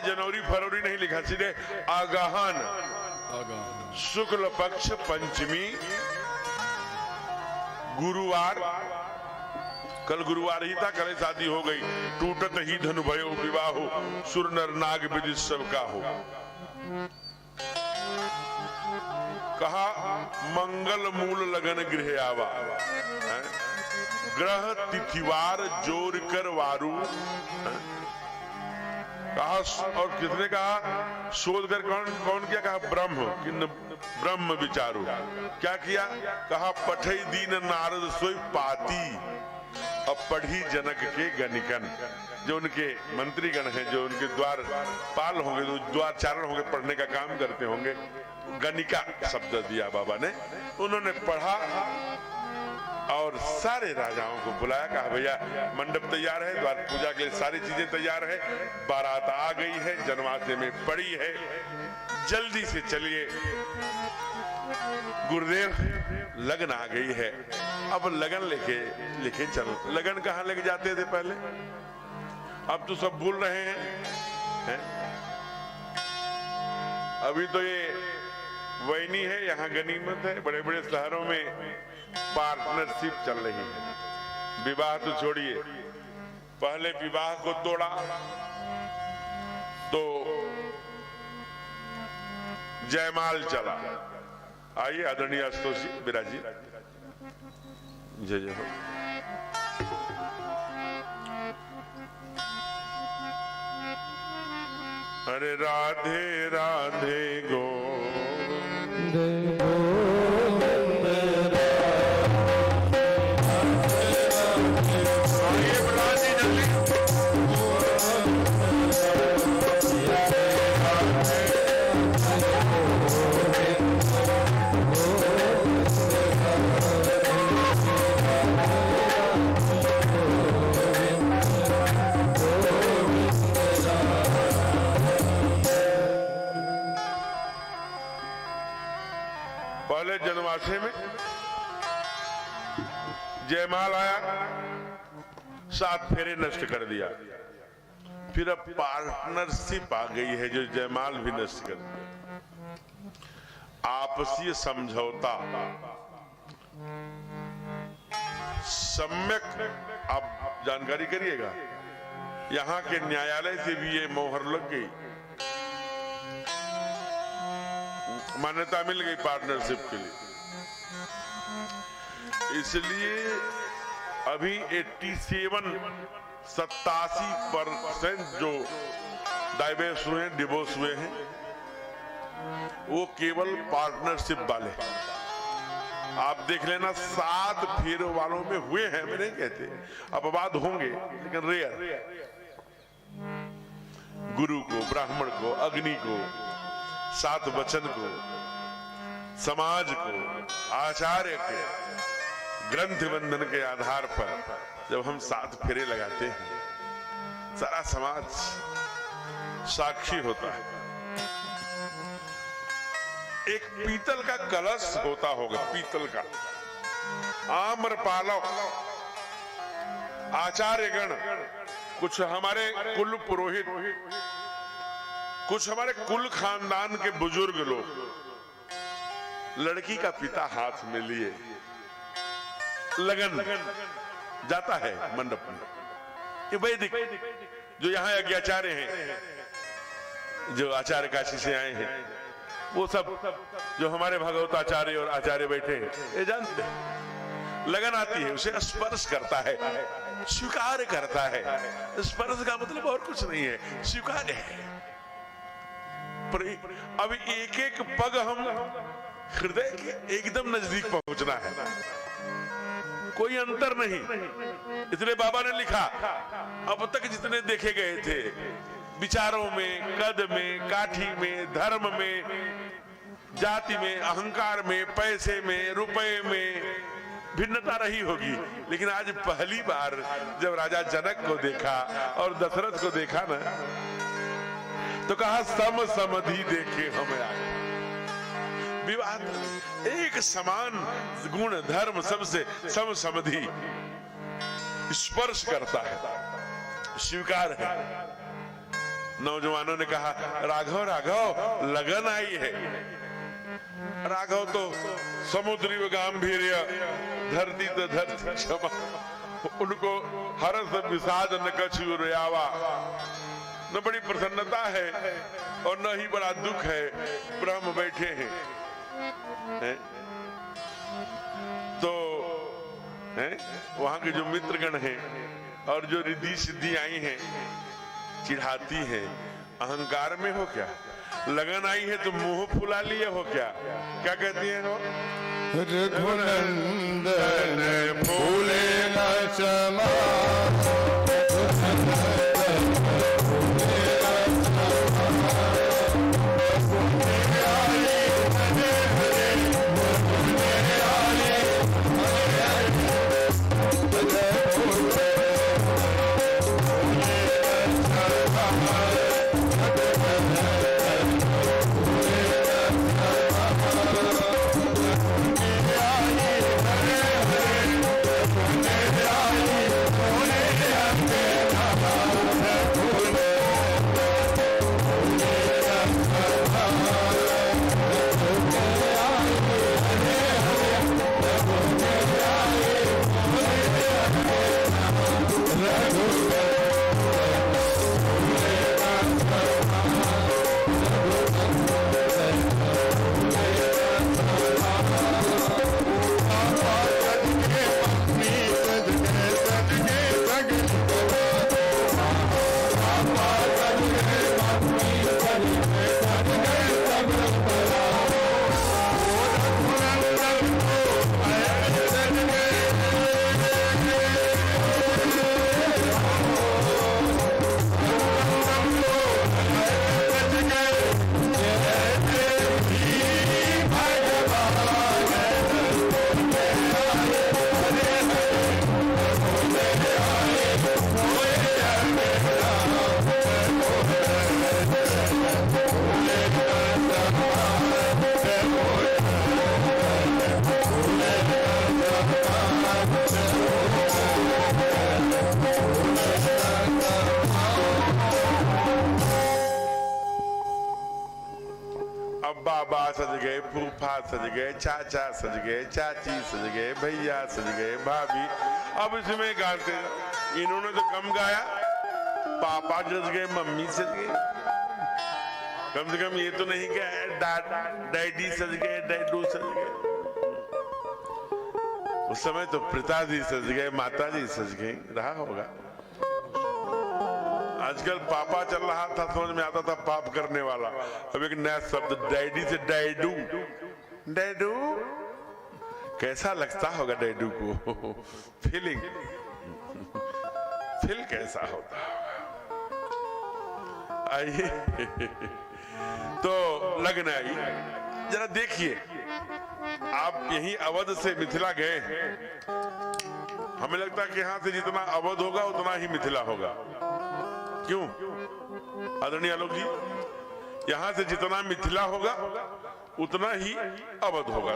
जनवरी फरवरी नहीं लिखा, सीधे आगाहन शुक्ल पक्ष पंचमी गुरुवार, कल गुरुवार ही था, कल शादी हो गई। टूटत ही धनु भयो विवाहो, सुर नर नाग विदित सबका हो। कहा मंगल मूल लगन गृह आवा, ग्रह तिथिवार जोर कर वारू। कहा और किसने कहा शोध कर कौन किया? कहा ब्रह्म, ब्रह्म विचारो। क्या किया? कहा पठई दीन नारद सोई पाती, अब पढ़ी जनक के गणिकन। जो उनके मंत्रीगण हैं, जो उनके द्वार पाल होंगे, जो द्वारचारण होंगे, पढ़ने का काम करते होंगे, गणिका शब्द दिया बाबा ने। उन्होंने पढ़ा और सारे राजाओं को बुलाया, कहा भैया मंडप तैयार है, द्वार पूजा के लिए सारी चीजें तैयार है, बारात आ गई है, जनवासे में पड़ी है, जल्दी से चलिए, गुरुदेव लगन आ गई है, अब लगन लेके चलो। लगन कहाँ लेके जाते थे पहले? अब तो सब भूल रहे हैं? अभी तो ये वैनी है, यहाँ गनीमत है। बड़े बड़े शहरों में पार्टनरशिप चल रही है। विवाह तो छोड़िए, पहले विवाह को तोड़ा तो जयमाल चला। आइए आदरणीय आशुतोष जी, विराज जी, जय जय हो। अरे राधे राधे गोविंद जनवासे में जयमाल आया, 7 फेरे नष्ट कर दिया। फिर अब पार्टनरशिप आ गई है, जो जयमाल भी नष्ट कर दिया। आपसी समझौता, सम्यक आप जानकारी करिएगा। यहां के न्यायालय से भी ये मोहर लग गई, मान्यता मिल गई पार्टनरशिप के लिए। इसलिए अभी 87% जो डाइवोर्स हुए हैं, डिवोर्स हुए हैं, वो केवल पार्टनरशिप वाले। आप देख लेना, 7 फेरों वालों में हुए हैं, मैं नहीं कहते, अपवाद होंगे लेकिन रेयर। गुरु को, ब्राह्मण को, अग्नि को, 7 वचन को, समाज को, आचार्य के ग्रंथ बंधन के आधार पर जब हम 7 फेरे लगाते हैं, सारा समाज साक्षी होता है। एक पीतल का कलश होता होगा, पीतल का, आम्रपालक, आचार्यगण, कुछ हमारे कुल पुरोहित, कुछ हमारे कुल खानदान के बुजुर्ग लोग लड़की का पिता हाथ में लिए लगन जाता है मंडप में। ये वैदिक जो यहाँ यज्ञाचार्य हैं, जो आचार्य काशी से आए हैं, वो सब जो हमारे भगवताचार्य और आचार्य बैठे हैं, ये जानते हैं। लगन आती है, उसे स्पर्श करता है, स्वीकार करता है। स्पर्श का मतलब और कुछ नहीं है, स्वीकार है। अब एक एक पग हम हृदय के एकदम नजदीक पहुंचना है, कोई अंतर नहीं। इसलिए बाबा ने लिखा, अब तक जितने देखे गए थे विचारों में, कद में, काठी में, धर्म में, जाति में, अहंकार में, पैसे में, रुपए में भिन्नता रही होगी, लेकिन आज पहली बार जब राजा जनक को देखा और दशरथ को देखा ना, तो कहा सम समधि देखे हमें आए। विवाह एक समान गुण धर्म सबसे सम समधि स्पर्श करता है, स्वीकार है। नौजवानों ने कहा, राघव राघव लगन आई है। राघव तो समुद्री व गांभीर्य, धरती तो धरती क्षमा, उनको हर्ष विषाद न कछु रयावा, न बड़ी प्रसन्नता है और न ही बड़ा दुख है। ब्रह्म बैठे हैं, तो वहां के जो मित्रगण हैं और जो रिद्धि सिद्धि आई हैं चिढ़ाती हैं, अहंकार में हो क्या? लगन आई है तो मुंह फुला लिए हो क्या? क्या कहती है वो? रघुनंदन फूले न चमा, सज गए, फूफा सज गए, चाचा सज गए, चाची सज गए, भैया सज गए, भाभी। अब इसमें गाते, इन्होंने तो कम गाया, पापा सज गए, मम्मी सज गए, कम से कम ये तो नहीं कहा डैडी सज गए, डैडू सज गए। उस समय तो पिताजी सज गए, माताजी सज गई, रहा होगा। आजकल पापा चल रहा था, समझ में आता था पाप करने वाला। अब एक नया शब्द डैडी से डैडू। डैडू कैसा लगता होगा डैडू को? फीलिंग फील कैसा होता होगा? आइए तो लगन आई, जरा देखिए, आप यहीं अवध से मिथिला गए हैं, हमें लगता है कि यहां से जितना अवध होगा उतना ही मिथिला होगा। क्यों आदरणीय आलोक जी? यहां से जितना मिथिला होगा उतना ही अवध होगा।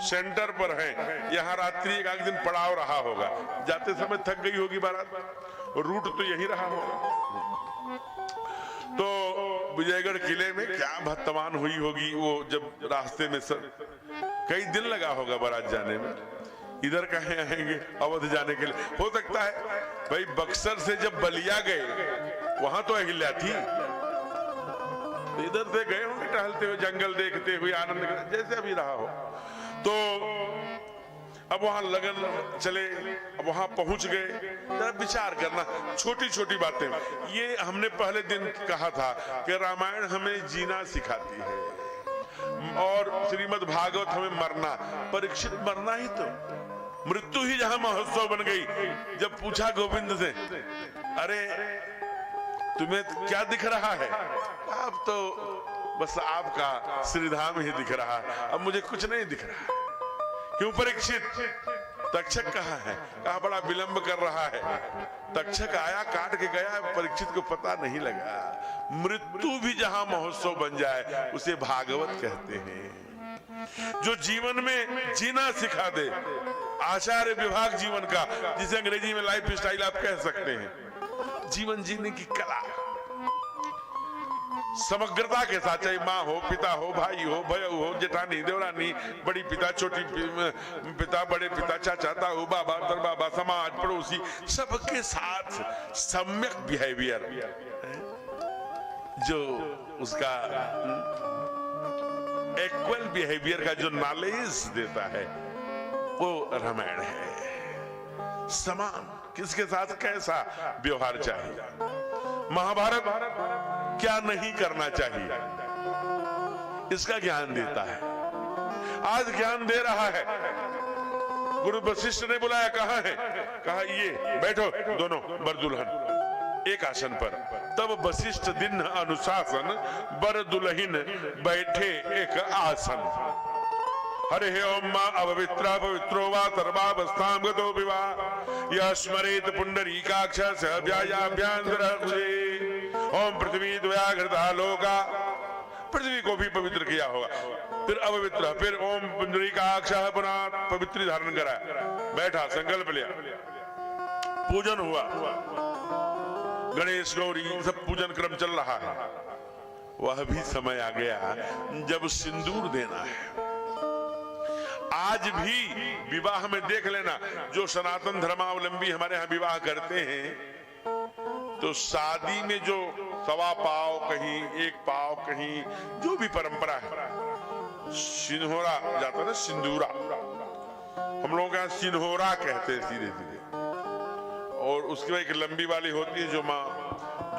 सेंटर पर है, यहां रात्रि एक दिन पड़ाव रहा होगा, जाते समय थक गई होगी बारात, रूट तो यही रहा होगा। तो विजयगढ़ किले में क्या भत्तमान हुई होगी वो, जब रास्ते में कई दिन लगा होगा बारात जाने में। इधर कहीं आएंगे अवध जाने के लिए? हो सकता है भाई बक्सर से जब बलिया गए वहां तो अहिल्या थी, इधर से गए होंगे टहलते हुए, जंगल देखते हुए, आनंद जैसे अभी रहा हो। तो अब वहां लगन चले, अब वहां पहुंच गए, जरा विचार करना, छोटी छोटी बातें। ये हमने पहले दिन कहा था कि रामायण हमें जीना सिखाती है और श्रीमद् भागवत हमें मरना। परीक्षित मरना ही तो, मृत्यु ही जहां महोत्सव बन गई। जब पूछा गोविंद से, अरे तुम्हें क्या दिख रहा है? अब तो बस आपका श्रीधाम ही दिख रहा है, अब मुझे कुछ नहीं दिख रहा। क्यों परीक्षित? तक्षक कहाँ है? कहा बड़ा विलंब कर रहा है। तक्षक आया, काट के गया, परीक्षित को पता नहीं लगा। मृत्यु भी जहां महोत्सव बन जाए उसे भागवत कहते हैं। जो जीवन में जीना सिखा दे, आचार्य विभाग जीवन का, जिसे अंग्रेजी में लाइफ स्टाइल आप कह सकते हैं, जीवन जीने की कला। समग्रता के साथ, चाहे माँ हो, पिता हो, भाई हो, भयो हो, जेठानी, देवरानी, बड़ी पिता, छोटी पिता, बड़े पिता, चाचा, ताऊ, बाबा, दरबाबा, समाज, पड़ोसी, सबके साथ सम्यक बिहेवियर, जो उसका इक्वल बिहेवियर का जो नॉलेज देता है वो रामायण है। समान किसके साथ कैसा व्यवहार चाहिए, महाभारत क्या नहीं करना चाहिए, इसका ज्ञान देता है। आज ज्ञान दे रहा है। गुरु वशिष्ठ ने बुलाया, कहां है? कहा ये बैठो दोनों बर दुल्हन एक आसन पर। तब वशिष्ठ दिन अनुशासन, बर दुल्हिन बैठे एक आसन। हरे ओम मां अवित्रा पवित्रो वा सर्वावस्थां गतो विवाह यः स्मरेत पुंडरीकाक्ष स व्यायाभ्यांतरकुशे। ओम पृथ्वी द्वयाघृता लोका, पृथ्वी को भी पवित्र किया होगा। फिर अपवित्र, फिर ओम पुंडरीकाक्ष, पुनः पवित्री धारण करा, बैठा, संकल्प लिया, पूजन हुआ। गणेश गौरी सब पूजन क्रम चल रहा है। वह भी समय आ गया जब सिंदूर देना है। आज भी विवाह में देख लेना, जो सनातन धर्मावलंबी हमारे यहाँ विवाह करते हैं तो शादी में जो सवा पाव कहीं, एक पाव कहीं, जो भी परंपरा है, सिन्होरा जाता ना, सिंदूरा, हम लोग यहाँ सिन्होरा कहते हैं सीधे सीधे। और उसके बाद एक लंबी वाली होती है जो माँ,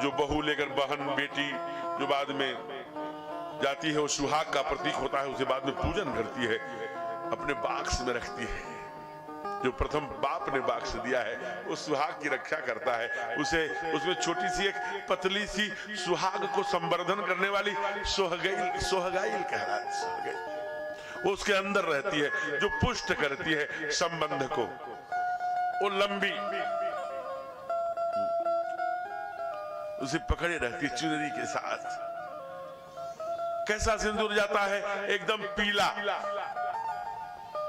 जो बहू लेकर, बहन बेटी जो बाद में जाती है, वो सुहाग का प्रतीक होता है, उसे बाद में पूजन करती है, अपने बाक्स में रखती है। जो प्रथम बाप ने बाक्स दिया है वो सुहाग की रक्षा करता है। उसे उसमें छोटी सी एक पतली सी सुहाग को संवर्धन करने वाली सोहगाइल कहलाती है, वो उसके अंदर रहती है, जो पुष्ट करती है संबंध को। वो लंबी उसे पकड़े रहती है चुनरी के साथ। कैसा सिंदूर जाता है? एकदम पीला,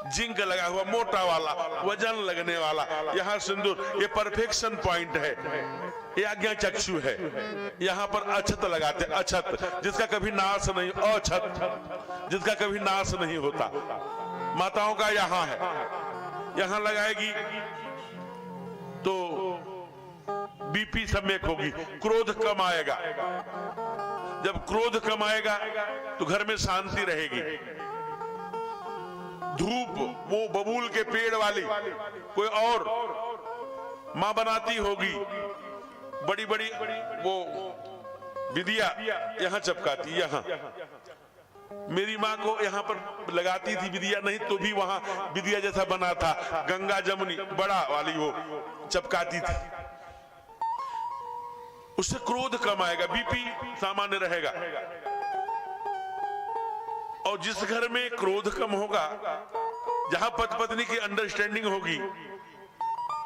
जिंक लगा हुआ, मोटा वाला, वजन लगने वाला। यहाँ सिंदूर, ये परफेक्शन पॉइंट है, ये आज्ञा चक्षु है। यहाँ पर अछत लगाते, अछत जिसका कभी नाश नहीं, अछत जिसका कभी नाश नहीं होता। माताओं का यहाँ है, यहाँ लगाएगी तो बीपी सम्यक होगी, क्रोध कम आएगा। जब क्रोध कम आएगा तो घर में शांति रहेगी। धूप वो बबूल के पेड़ वाली कोई और मां बनाती होगी, बड़ी बड़ी वो विदिया यहां चपकाती, यहां मेरी माँ को यहाँ पर लगाती थी विदिया, नहीं तो भी वहां विदिया जैसा बना था, गंगा जमुनी बड़ा वाली वो चपकाती थी। उससे क्रोध कम आएगा, बीपी सामान्य रहेगा। और जिस घर में क्रोध कम होगा, जहां पति पत्नी की अंडरस्टैंडिंग होगी,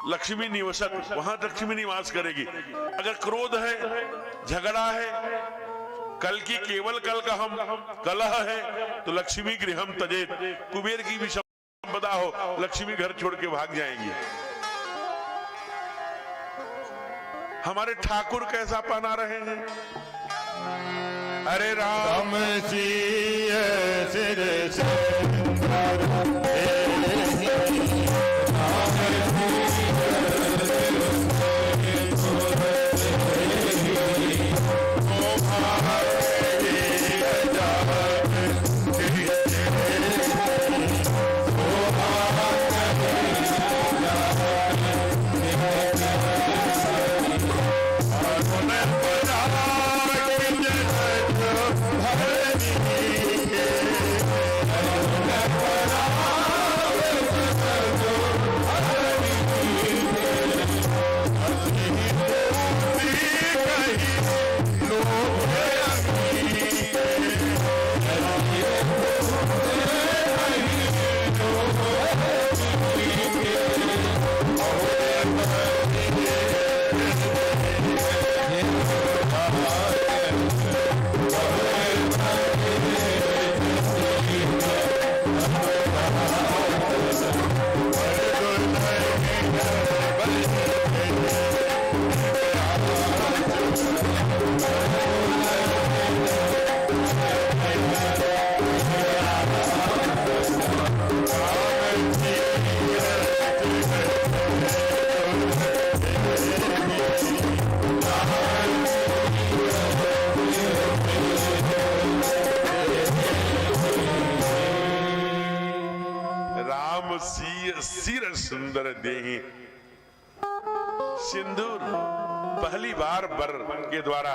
लक्ष्मी निवसत, वहां लक्ष्मी निवास करेगी। अगर क्रोध है, झगड़ा है, कल की केवल कल का हम कलह है, तो लक्ष्मी गृहम तजेत, कुबेर की भी संपदा हो, लक्ष्मी घर छोड़ के भाग जाएंगी। हमारे ठाकुर कैसा पहना रहे हैं? अरे राम सिंह सिर से सिय सिर सुंदर देहि। सिंदूर पहली बार वर के द्वारा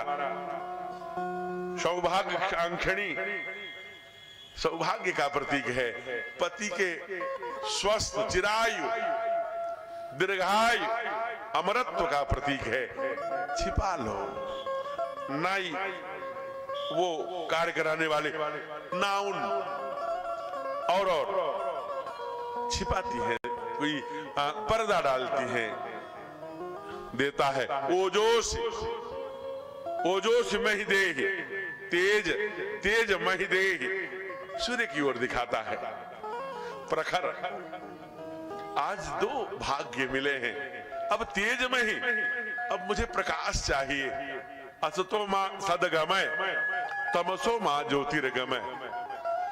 सौभाग्य कांक्षणी, सौभाग्य का प्रतीक है। पति के स्वस्थ चिरायु दीर्घायु अमरत्व का प्रतीक है। छिपा लो। नाई वो कार्य कराने वाले नाउन और छिपाती है, कोई पर्दा डालती है, देता है। ओजोस ओजोस महि देहि, तेज तेज महि देहि, सूर्य की ओर दिखाता है। प्रखर, आज दो भाग्य मिले हैं। अब तेज में ही, अब मुझे प्रकाश चाहिए। असतो मां सदगमय, तमसो मां ज्योतिर्गमय।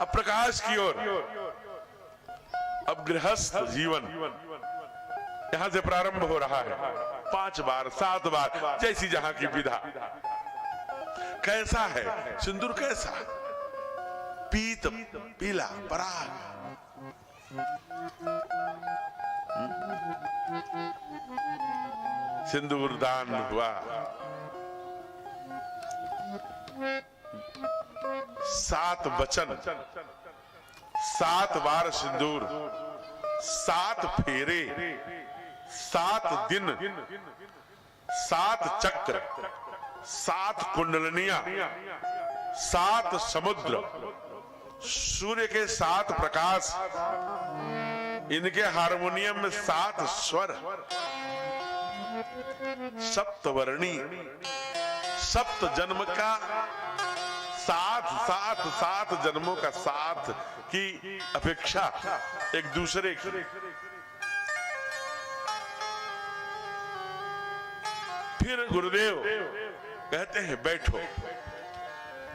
अब प्रकाश की ओर। अब गृहस्थ जीवन यहां से प्रारंभ हो रहा है। 5 बार 7 बार जैसी जहां की विधा। कैसा है सिंदूर? कैसा? पीत पीला पराग। सिंदूर दान हुआ। 7 वचन, 7 बार सिंदूर, 7 फेरे, 7 दिन, 7 चक्र, 7 कुंडलनियां, 7 समुद्र, सूर्य के 7 प्रकाश, इनके हारमोनियम में 7 स्वर, सप्तवर्णी, 7 जन्म का 7 जन्मों का 7 की अपेक्षा एक दूसरे की। फिर गुरुदेव कहते हैं बैठो।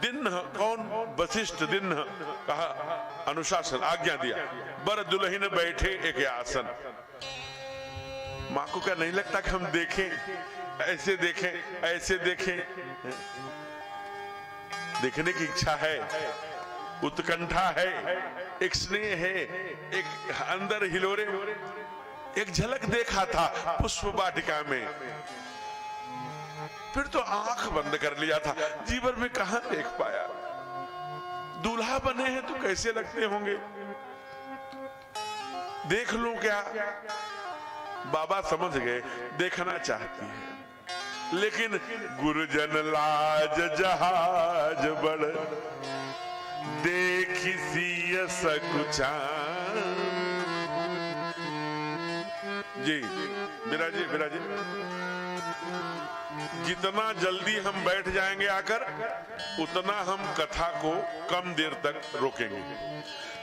दिन कौन? वशिष्ठ दिन कहा, अनुशासन आज्ञा दिया। बर दुल्हन बैठे एक आसन। मां को क्या नहीं लगता कि हम देखें, ऐसे देखें, ऐसे देखें? देखने की इच्छा है, उत्कंठा है, एक स्नेह है, एक अंदर हिलोरे। एक झलक देखा था पुष्प वाटिका में, फिर तो आंख बंद कर लिया था। जीवन में कहां देख पाया। दूल्हा बने हैं तो कैसे लगते होंगे, देख लूं क्या? बाबा समझ गए, देखना चाहती है। लेकिन गुरुजन लाज जहाज बड़, देखी सिय सकुचा। जी विराजी विराजी, जितना जल्दी हम बैठ जाएंगे आकर, उतना हम कथा को कम देर तक रोकेंगे।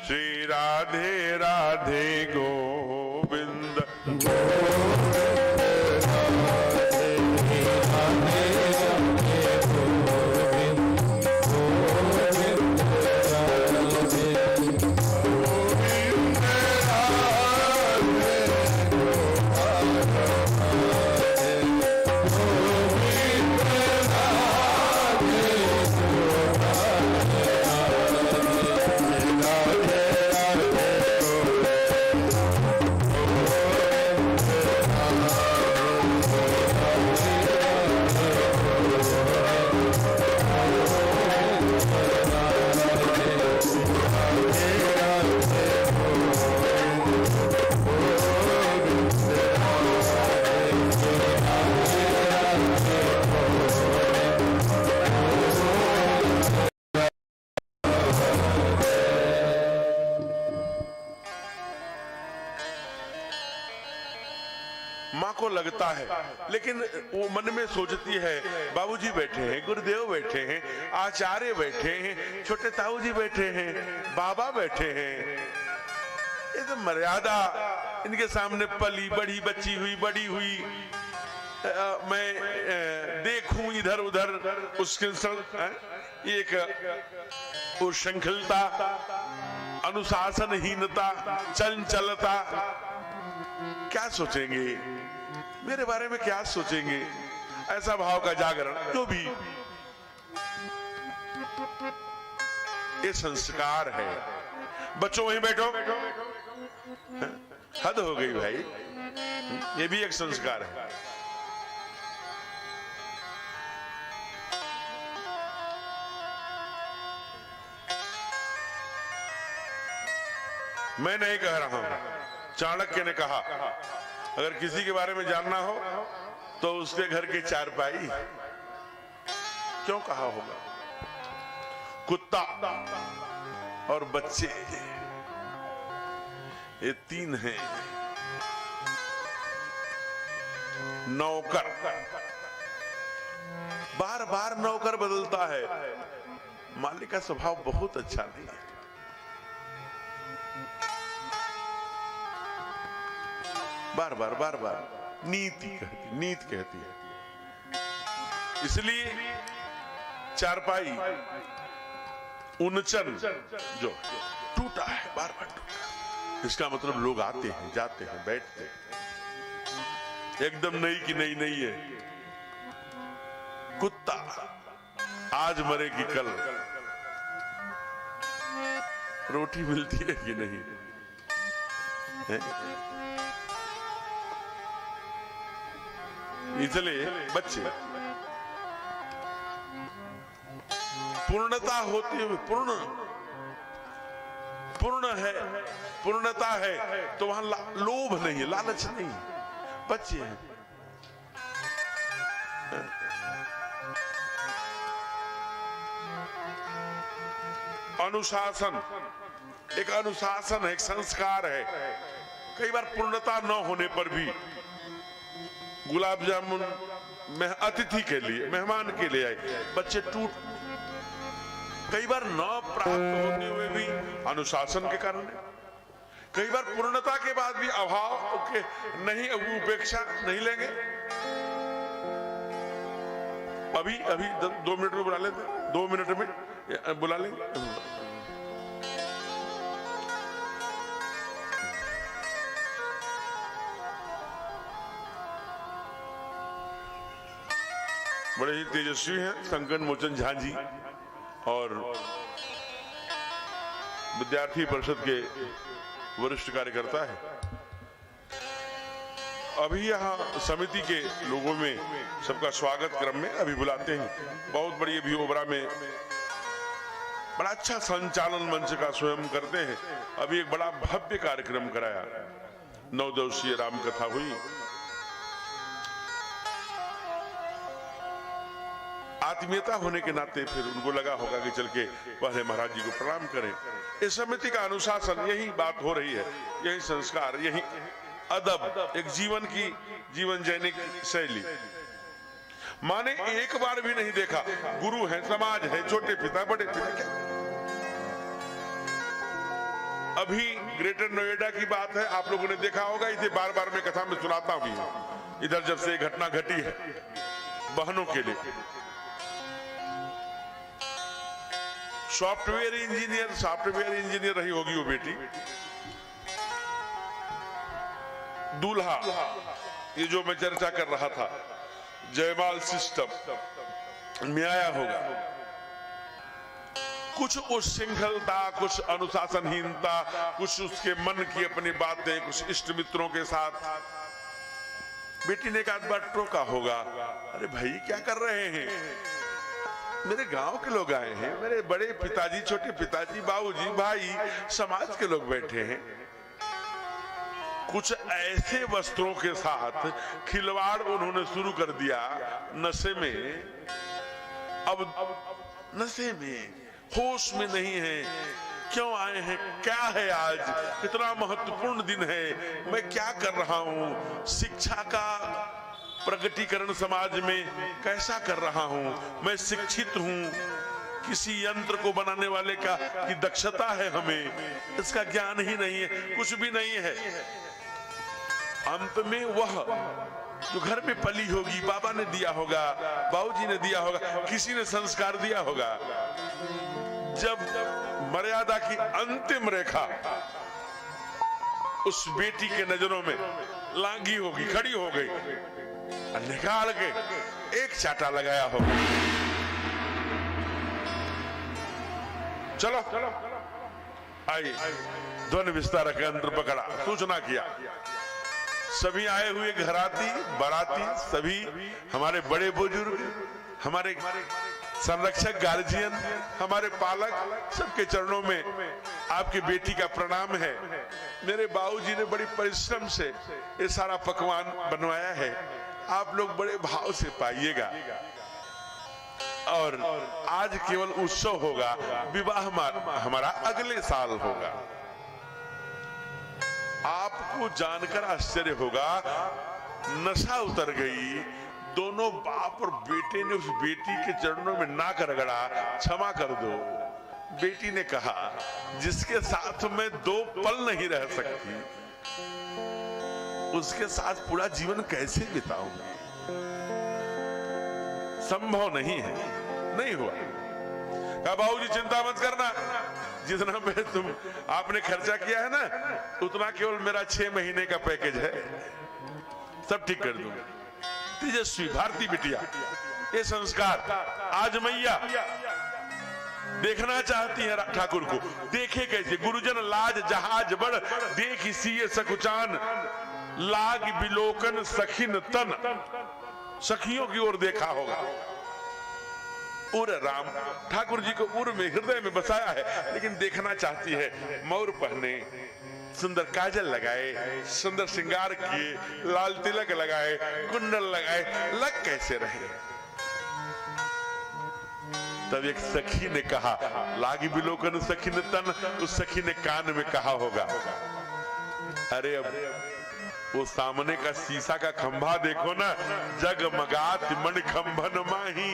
श्री राधे राधे गोविंद। माँ को लगता है, लेकिन वो मन में सोचती है, बाबूजी बैठे हैं, गुरुदेव बैठे हैं, आचार्य बैठे हैं, छोटे ताऊ जी बैठे हैं, बाबा बैठे हैं। ये तो मर्यादा इनके सामने पली बढ़ी, बच्ची हुई, बड़ी हुई। मैं देखूं इधर उधर, उसके एक उच्छृंखलता, अनुशासनहीनता, चंचलता। क्या सोचेंगे मेरे बारे में, क्या सोचेंगे? ऐसा भाव का जागरण। जो भी ये संस्कार है। बच्चों वहीं बैठो, हद हो गई भाई, ये भी एक संस्कार है। मैं नहीं कह रहा हूं, चाणक्य ने कहा अगर किसी के बारे में जानना हो तो उसके घर की चारपाई। क्यों कहा होगा? कुत्ता और बच्चे ये तीन हैं। नौकर बार बार नौकर बदलता है, मालिक का स्वभाव बहुत अच्छा नहीं है। बार बार नीति कहती है। इसलिए चारपाई उनचन जो टूटा है, बार बार टूटा, इसका मतलब लोग आते हैं, जाते हैं, बैठते हैं, एकदम नई की नई नहीं है। कुत्ता आज मरेगी कल, रोटी मिलती है कि नहीं है? इसलिए बच्चे पूर्णता होते हुए पूर्ण है, पूर्णता है तो वहां लोभ नहीं है, लालच नहीं है, बच्चे हैं। अनुशासन एक अनुशासन है, एक संस्कार है। कई बार पूर्णता न होने पर भी गुलाब जामुन में अतिथि के लिए, मेहमान के लिए आए, बच्चे टूट, कई बार न प्राप्त होते हुए भी अनुशासन के कारण है। कई बार पूर्णता के बाद भी अभाव के नहीं, उपेक्षा नहीं लेंगे। अभी 2 मिनट में बुला लेते, 2 मिनट में बुला लेंगे। बड़े ही तेजस्वी हैं संकट मोचन झा जी और विद्यार्थी परिषद के वरिष्ठ कार्यकर्ता है। अभी यहाँ समिति के लोगों में सबका स्वागत क्रम में अभी बुलाते हैं। बहुत बड़ी अभी ओबरा में बड़ा अच्छा संचालन मंच का स्वयं करते हैं। अभी एक बड़ा भव्य कार्यक्रम कराया, 9 दिवसीय राम कथा हुई। आत्मीयता होने के नाते फिर उनको लगा होगा कि चल के पहले महाराज जी को प्रणाम करें। इस समिति का अनुशासन, यही बात हो रही है, यही संस्कार, यही अदब, एक जीवन की जीवन जैनिक शैली। माने एक बार भी नहीं देखा, गुरु है, समाज है, छोटे पिता, बड़े पिता, क्या अभी ग्रेटर नोएडा की बात है, आप लोगों ने देखा होगा, इसे बार बार मैं कथा में सुनाता भी हूं। इधर जब से घटना घटी है बहनों के लिए, सॉफ्टवेयर इंजीनियर रही होगी वो बेटी, दूल्हा, ये जो मैं चर्चा कर रहा था, जयमाल सिस्टम में आया होगा। कुछ उच्छृंखलता, कुछ अनुशासनहीनता, कुछ उसके मन की अपनी बातें, कुछ इष्ट मित्रों के साथ बेटी ने एक आध बार टोका होगा, अरे भाई क्या कर रहे हैं, मेरे गांव के लोग आए हैं, मेरे बड़े पिताजी, छोटे पिताजी, बाबूजी, भाई, समाज के लोग बैठे हैं। कुछ ऐसे वस्त्रों के साथ खिलवाड़ उन्होंने शुरू कर दिया नशे में। अब नशे में, होश में नहीं है, क्यों आए हैं, क्या है आज, कितना महत्वपूर्ण दिन है, मैं क्या कर रहा हूं, शिक्षा का प्रगटीकरण समाज में कैसा कर रहा हूं, मैं शिक्षित हूं, किसी यंत्र को बनाने वाले का की दक्षता है हमें, इसका ज्ञान ही नहीं है, कुछ भी नहीं है। अंत में वह जो घर में पली होगी, बाबा ने दिया होगा, बाबूजी ने दिया होगा, किसी ने संस्कार दिया होगा, जब मर्यादा की अंतिम रेखा उस बेटी के नजरों में लांगी होगी, खड़ी हो गई, निकाल के एक चाटा लगाया होगा, चलो आई ध्वन विस्तारक यंत्र पकड़ा, सूचना किया। सभी आए हुए घराती बाराती, सभी हमारे बड़े बुजुर्ग, हमारे संरक्षक गार्जियन, हमारे पालक, सबके चरणों में आपकी बेटी का प्रणाम है। मेरे बाबूजी ने बड़ी परिश्रम से ये सारा पकवान बनवाया है, आप लोग बड़े भाव से पाइएगा। और आज केवल उत्सव होगा, विवाह हमारा अगले साल होगा। आपको जानकर आश्चर्य होगा, नशा उतर गई। दोनों बाप और बेटे ने उस बेटी के चरणों में नाक रगड़ा, क्षमा कर दो। बेटी ने कहा, जिसके साथ मैं 2 पल नहीं रह सकती, उसके साथ पूरा जीवन कैसे बिताऊंगी? संभव नहीं है, नहीं हुआ। कहा, बाबूजी चिंता मत करना, जितना मैं तुम आपने खर्चा किया है ना, उतना केवल मेरा 6 महीने का पैकेज है, सब ठीक कर दूंगा। तेजस्वी भारती बिटिया, ये संस्कार आज मैया देखना चाहती है ठाकुर को। देखे कैसे? गुरुजन लाज जहाज बड़, देख सीए सकुचान, लाग बिलोकन सखिन तन। सखियों की ओर देखा होगा। उर राम ठाकुर जी को उर में, हृदय में बसाया है, लेकिन देखना चाहती है। मौर पहने, सुंदर काजल लगाए, सुंदर श्रृंगार किए, लाल तिलक लगाए, कुंडल लगाए, लग कैसे रहे? तब एक सखी ने कहा, लागी बिलोकन सखी ने तन। उस सखी ने कान में कहा होगा, अरे अब वो सामने का शीशा का खंभा देखो ना, जगमगात मन खंभन माही।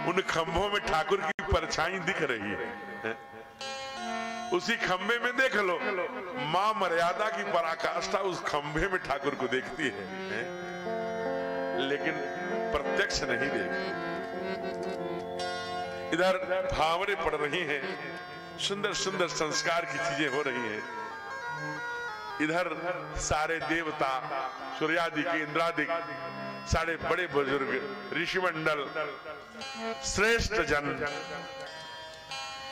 उन खंभों में ठाकुर की परछाई दिख रही है। उसी खंभे में देख लो, मां मर्यादा की पराकाष्ठा उस खंभे में ठाकुर को देखती है, लेकिन प्रत्यक्ष नहीं देखती। इधर भावरे पड़ रही हैं, सुंदर सुंदर संस्कार की चीजें हो रही हैं। इधर सारे देवता, सूर्यादि के, इंद्रादि, सारे बड़े बुजुर्ग, ऋषिमंडल, श्रेष्ठ जन,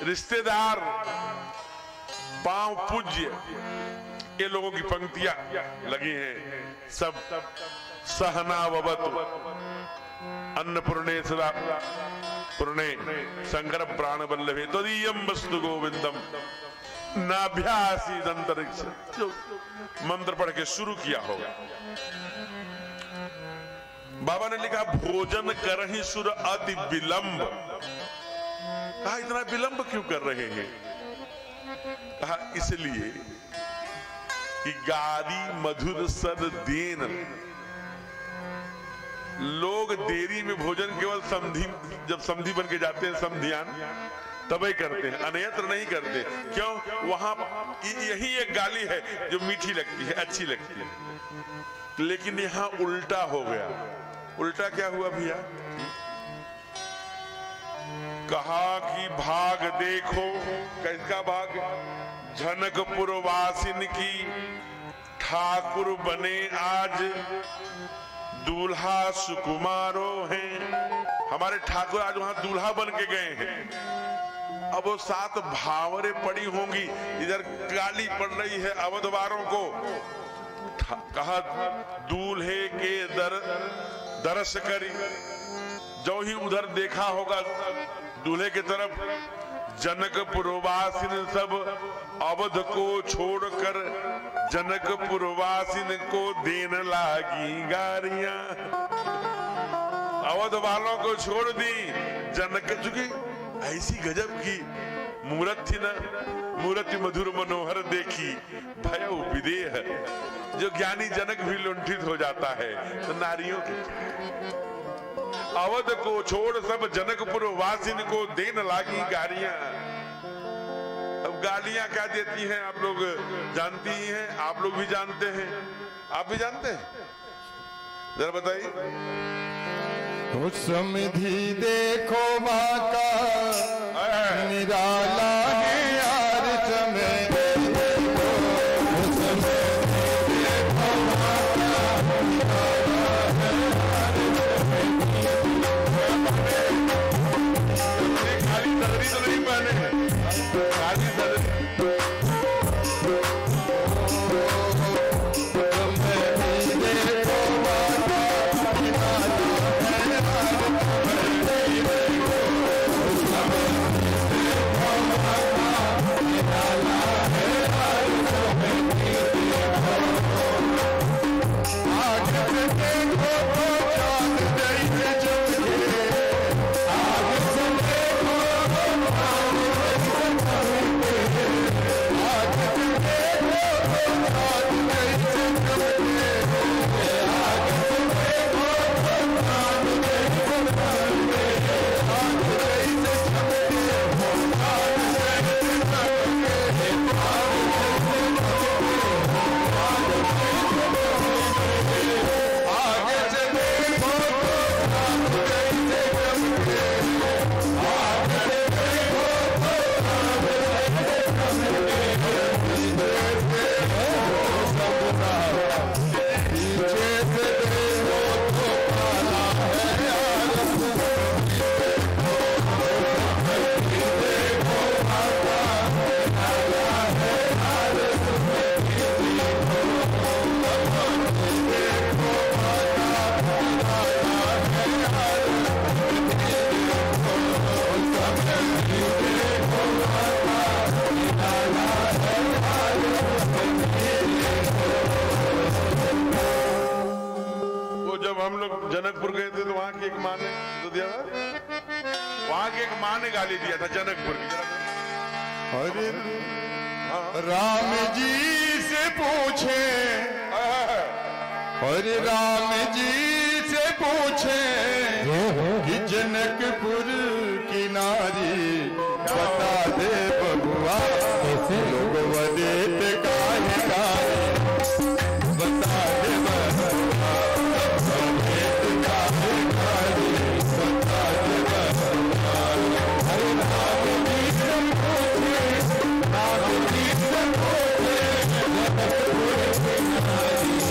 रिश्तेदार, पांव पूज्य, ये लोगों की पंक्तियां लगी हैं। सब सहनाववतु अन्नपूर्णे सदा पूर्णे शंकर प्राण वल्लभे तदीयम वस्तु गोविंदम नाभ्यासी अंतरिक्ष। मंत्र पढ़ के शुरू किया होगा। बाबा ने लिखा, भोजन करहि सुर अति विलंब। कहा, इतना विलंब क्यों कर रहे हैं? कहा, इसलिए कि गारी मधुर सद देन। लोग देरी में भोजन केवल समधी, जब समधी बन के जाते हैं, समधियान, तभी करते हैं, अन्यत्र नहीं करते। क्यों? वहां यही एक गाली है जो मीठी लगती है, अच्छी लगती है। लेकिन यहां उल्टा हो गया। उल्टा क्या हुआ भैया? कहा कि भाग देखो। किसका भाग? जनकपुर वासिन की। ठाकुर बने आज दूल्हा सुकुमारो हैं। हमारे ठाकुर आज वहां दूल्हा बन के गए हैं। अब वो 7 भावरे पड़ी होंगी, इधर गाली पड़ रही है अवधवारों को। कहा, दूल्हे के दरस करी। जो ही उधर देखा होगा दूल्हे की तरफ, जनकपुरवासिन सब अवध को छोड़कर जनकपुरवासिन को देने लागी गारियां। अवध वालों को छोड़ दी जनक, चूंकि ऐसी गजब की मूर्त थी ना, मूर्ति मधुर मनोहर देखी भय विदेह। जो ज्ञानी जनक भी लुंठित हो जाता है, तो नारियों की अवध को छोड़ सब जनकपुर वासिन को देन लागी गालियां। अब गालियां क्या देती हैं आप लोग जानती ही हैं, आप लोग भी जानते हैं, आप भी जानते हैं, जरा बताइए। तो समधि देखो माँ का निराला है यार समय। खाली दर्दी तो नहीं पहने, खाली दर्दी जनकपुर गए थे तो वहां की एक माँ ने तो दिया था, वहां की एक माँ ने गाली दिया था जनकपुर की। अरे राम जी से पूछे, अरे राम जी से पूछे कि जनकपुर की नारी बता दे बबुआ, लोग वदेत काहे काहे बता दे बबुआ, वदेत काहे काहे बता दे बबुआ। अरे राम जी से पूछे,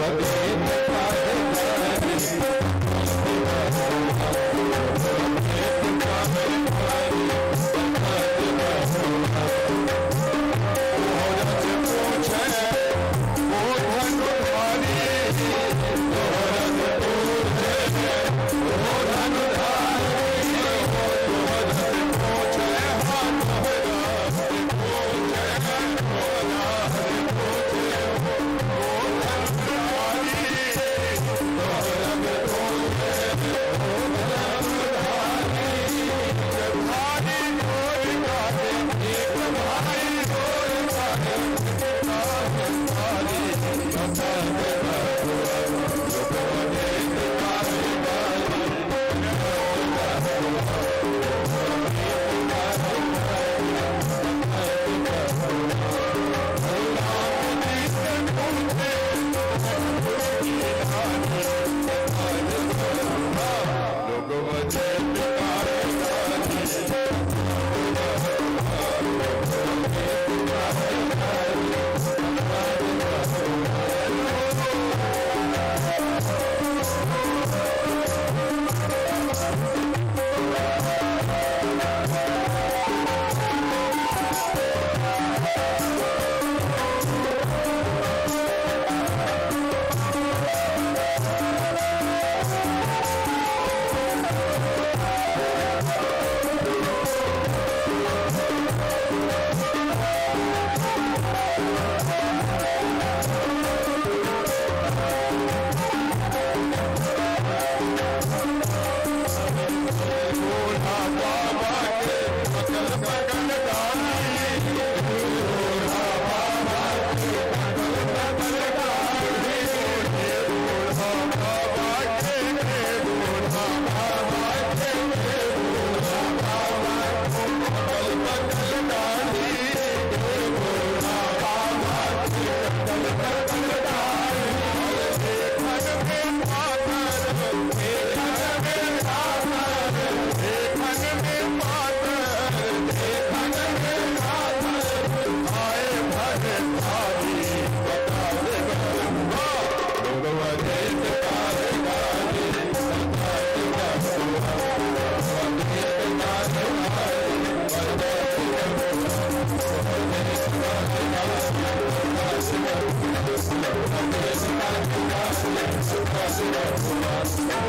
राम जी से पूछे जनकपुर की नारी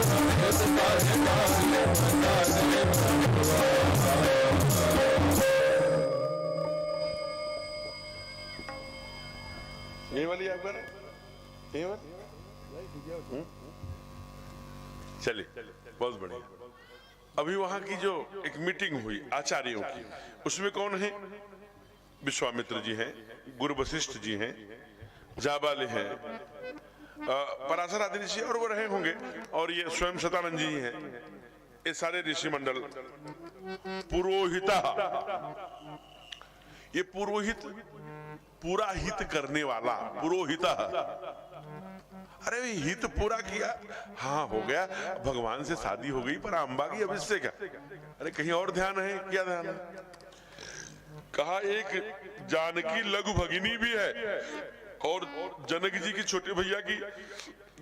बता दे बबुआ, लोग वदेत काहे काहे ये वाली आपका ये वाली चलिए बहुत बढ़िया। अभी वहां की जो एक मीटिंग हुई आचार्यों की, उसमें कौन है? विश्वामित्र जी हैं, गुरु वशिष्ठ जी हैं, जाबाले हैं, पराशर आदि ऋषि और वो रहे होंगे, और ये स्वयं सतानंद जी हैं। ये सारे ऋषि मंडल पुरोहिता, ये पुरोहित पूरा हित करने वाला पुरोहिता। अरे हित पूरा किया, हाँ हो गया, भगवान से शादी हो गई, पर अंबा की अब इससे क्या? अरे कहीं और ध्यान है क्या? ध्यान है? कहा एक जानकी लघु भगिनी भी है, और जनक जी की छोटे भैया की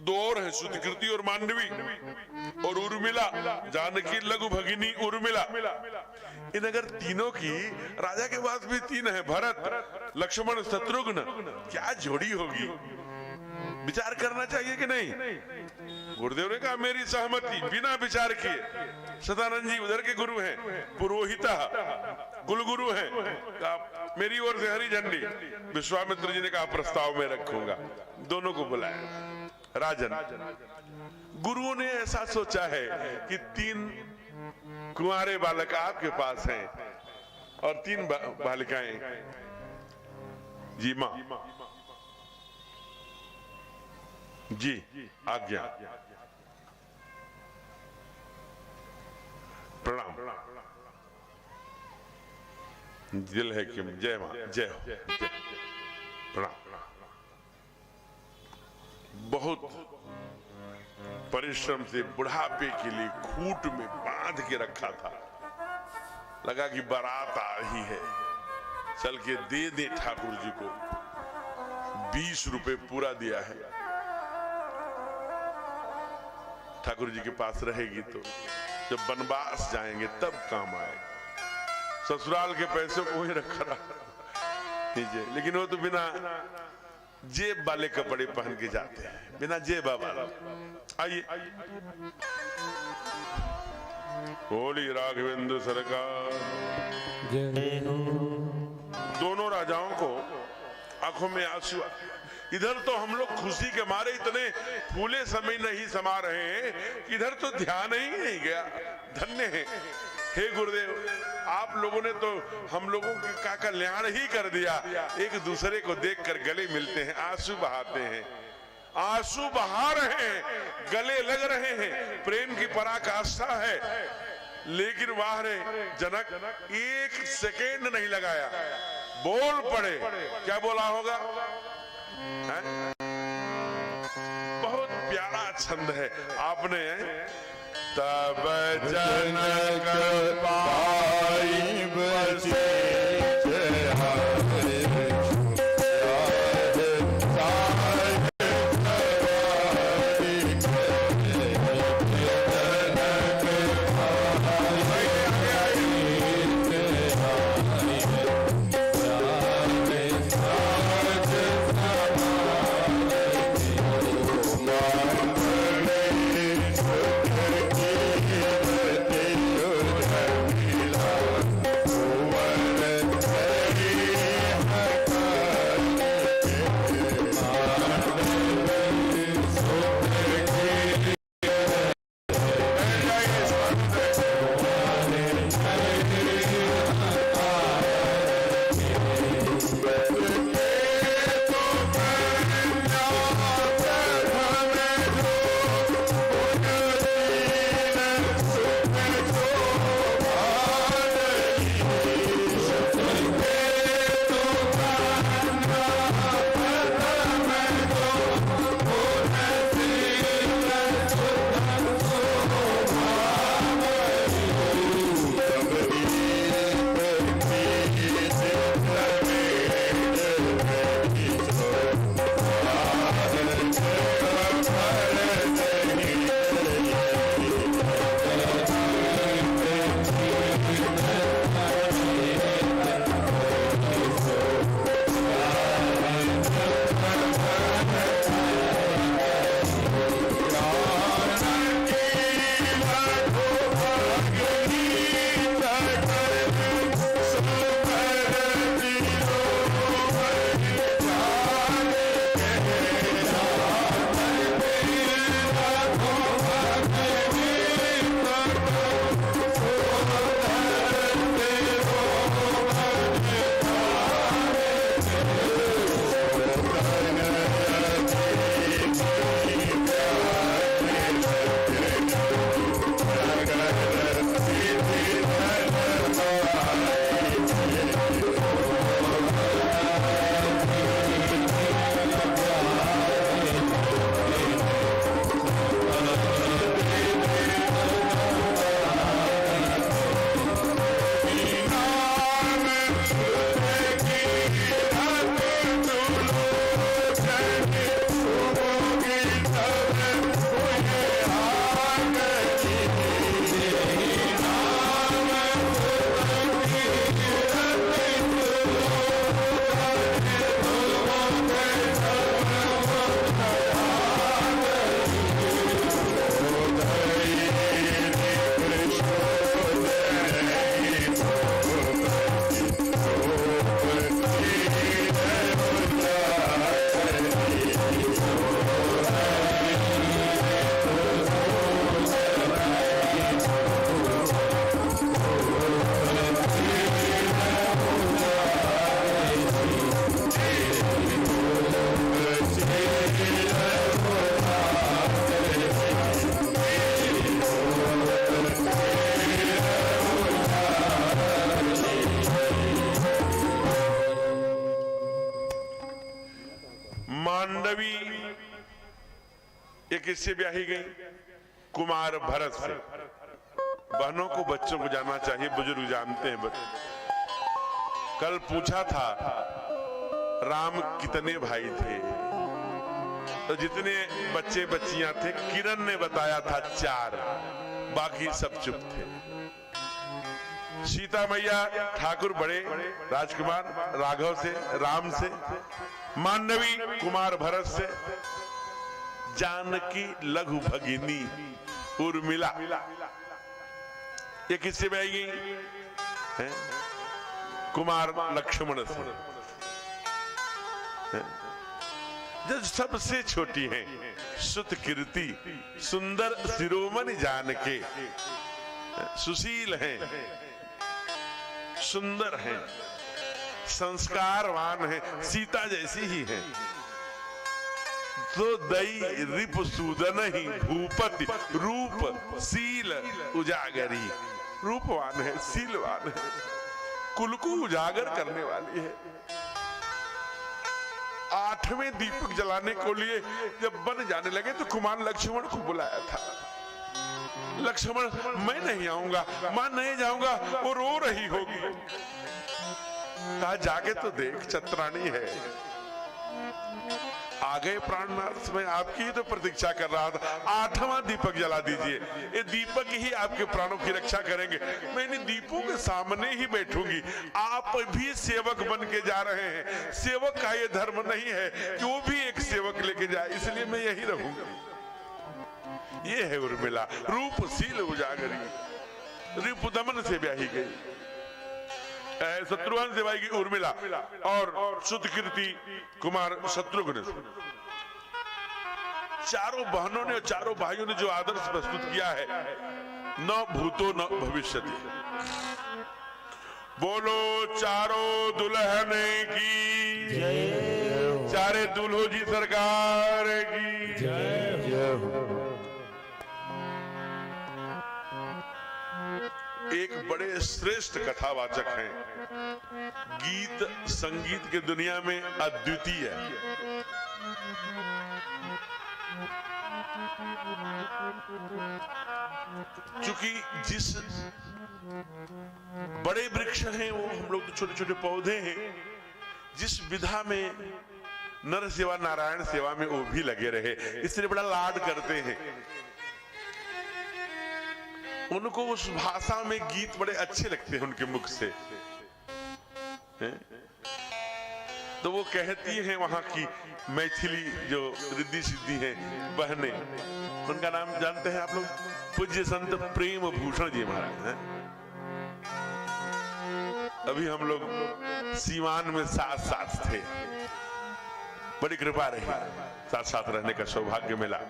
दो और हैं, श्रुतिकृति और मांडवी और उर्मिला। जानकी लघु भगिनी उर्मिला, इन अगर तीनों की राजा के पास भी तीन है, भरत लक्ष्मण शत्रुघ्न, क्या जोड़ी होगी? विचार करना चाहिए कि नहीं? गुरुदेव ने कहा मेरी सहमति, बिना विचार किए। सदानंद जी उधर के गुरु हैं, पुरोहिता कुल गुरु हैं, कहा मेरी ओर से हरी झंडी। विश्वामित्र जी ने कहा प्रस्ताव में रखूंगा। दोनों को बुलाया, राजन, गुरुओं ने ऐसा सोचा है कि 3 कुंवारे बालक आपके पास हैं और 3 बालिकाएं। जी मां, जी आज्ञा, प्रणाम। दिल है कि जय मां, जय हो, जय, प्रणाम। बहुत परिश्रम से बुढ़ापे के लिए खूंट में बांध के रखा था। लगा कि बारात आ रही है, चल के दे दे ठाकुर जी को। 20 रुपए पूरा दिया है, ठाकुर जी के पास रहेगी तो जब बनवास जाएंगे तब काम आएगा। ससुराल के पैसों को ही रखा नीचे, लेकिन वो तो बिना जेब वाले कपड़े पहन के जाते हैं, बिना जेब वाला। आइए, बोली राघवेंद्र सरकार। दोनों राजाओं को आंखों में आंसू। इधर तो हम लोग खुशी के मारे इतने फूले समय नहीं समा रहे हैं, इधर तो ध्यान ही नहीं गया। धन्य है हे गुरुदेव, आप लोगों ने तो हम लोगों का कल्याण ही कर दिया। एक दूसरे को देखकर गले मिलते हैं, आंसू बहाते हैं, आंसू बहा रहे हैं, गले लग रहे हैं, प्रेम की पराकाष्ठा है। लेकिन वाह रे जनक, 1 सेकेंड नहीं लगाया, बोल पड़े। क्या बोला होगा? है? बहुत प्यारा छंद है आपने। तब जनक पाई बसे किससे ब्याही गई? कुमार भरत से। बहनों को बच्चों को जानना चाहिए, बुजुर्ग जानते हैं। कल पूछा था राम कितने भाई थे, तो जितने बच्चे बच्चियां थे किरण ने बताया था 4, बाकी सब चुप थे। सीता मैया ठाकुर बड़े राजकुमार राघव से, राम से, मांडवी कुमार भरत से, जानकी लघु भगिनी उर्मिला ये किससे ब्याही गई? कुमार लक्ष्मण से। जो सबसे छोटी हैं सुत कीर्ति, सुंदर शिरोमणि जानके, सुशील हैं, सुंदर हैं, संस्कारवान हैं, सीता जैसी ही हैं। तो दई रिप सूदन ही भूपति, रूप शील उजागरी। रूपवान है, शीलवान है, कुल को उजागर करने वाली है। 8वें दीपक जलाने को लिए जब बन जाने लगे तो कुमार लक्ष्मण को बुलाया था। लक्ष्मण मैं नहीं आऊंगा, मां नहीं जाऊंगा, वो रो रही होगी। कहा जाके तो देख, चतुरानी है। आ गए प्राणनाथ, मैं आपकी ही तो प्रतीक्षा कर रहा था। 8वां दीपक जला दीजिए, ये दीपक ही आपके प्राणों की रक्षा करेंगे। मैं इन दीपों के सामने ही बैठूंगी। आप भी सेवक बन के जा रहे हैं, सेवक का ये धर्म नहीं है कि वो भी एक सेवक लेके जाए, इसलिए मैं यही रहूंगी। ये है उर्मिला, रूपशील उजागरी, रिपुदमन से ब्याही गई, शत्रुघ्न से ब्याही गई उर्मिला, और सुतकीर्ति कुमार शत्रुघ्न से। चारों बहनों ने और चारों भाइयों ने जो आदर्श प्रस्तुत किया है, न भूतो न भविष्यति। बोलो चारों दुल्हन की जय, चारे दुल्हो जी सरकार की जय। एक बड़े श्रेष्ठ कथावाचक हैं, गीत संगीत के दुनिया में अद्वितीय है। क्योंकि जिस बड़े वृक्ष हैं वो हम लोग तो छोटे छोटे पौधे हैं, जिस विधा में नर सेवा नारायण सेवा में वो भी लगे रहे, इसलिए बड़ा लाड करते हैं। उनको उस भाषा में गीत बड़े अच्छे लगते हैं उनके मुख से। तो वो कहती हैं वहां की मैथिली जो रिद्धि सिद्धि हैं बहने, उनका नाम जानते हैं आप लोग? पूज्य संत प्रेम भूषण जी महाराज हैं। अभी हम लोग सीवान में साथ साथ थे, बड़ी कृपा रही, साथ साथ रहने का सौभाग्य मिला।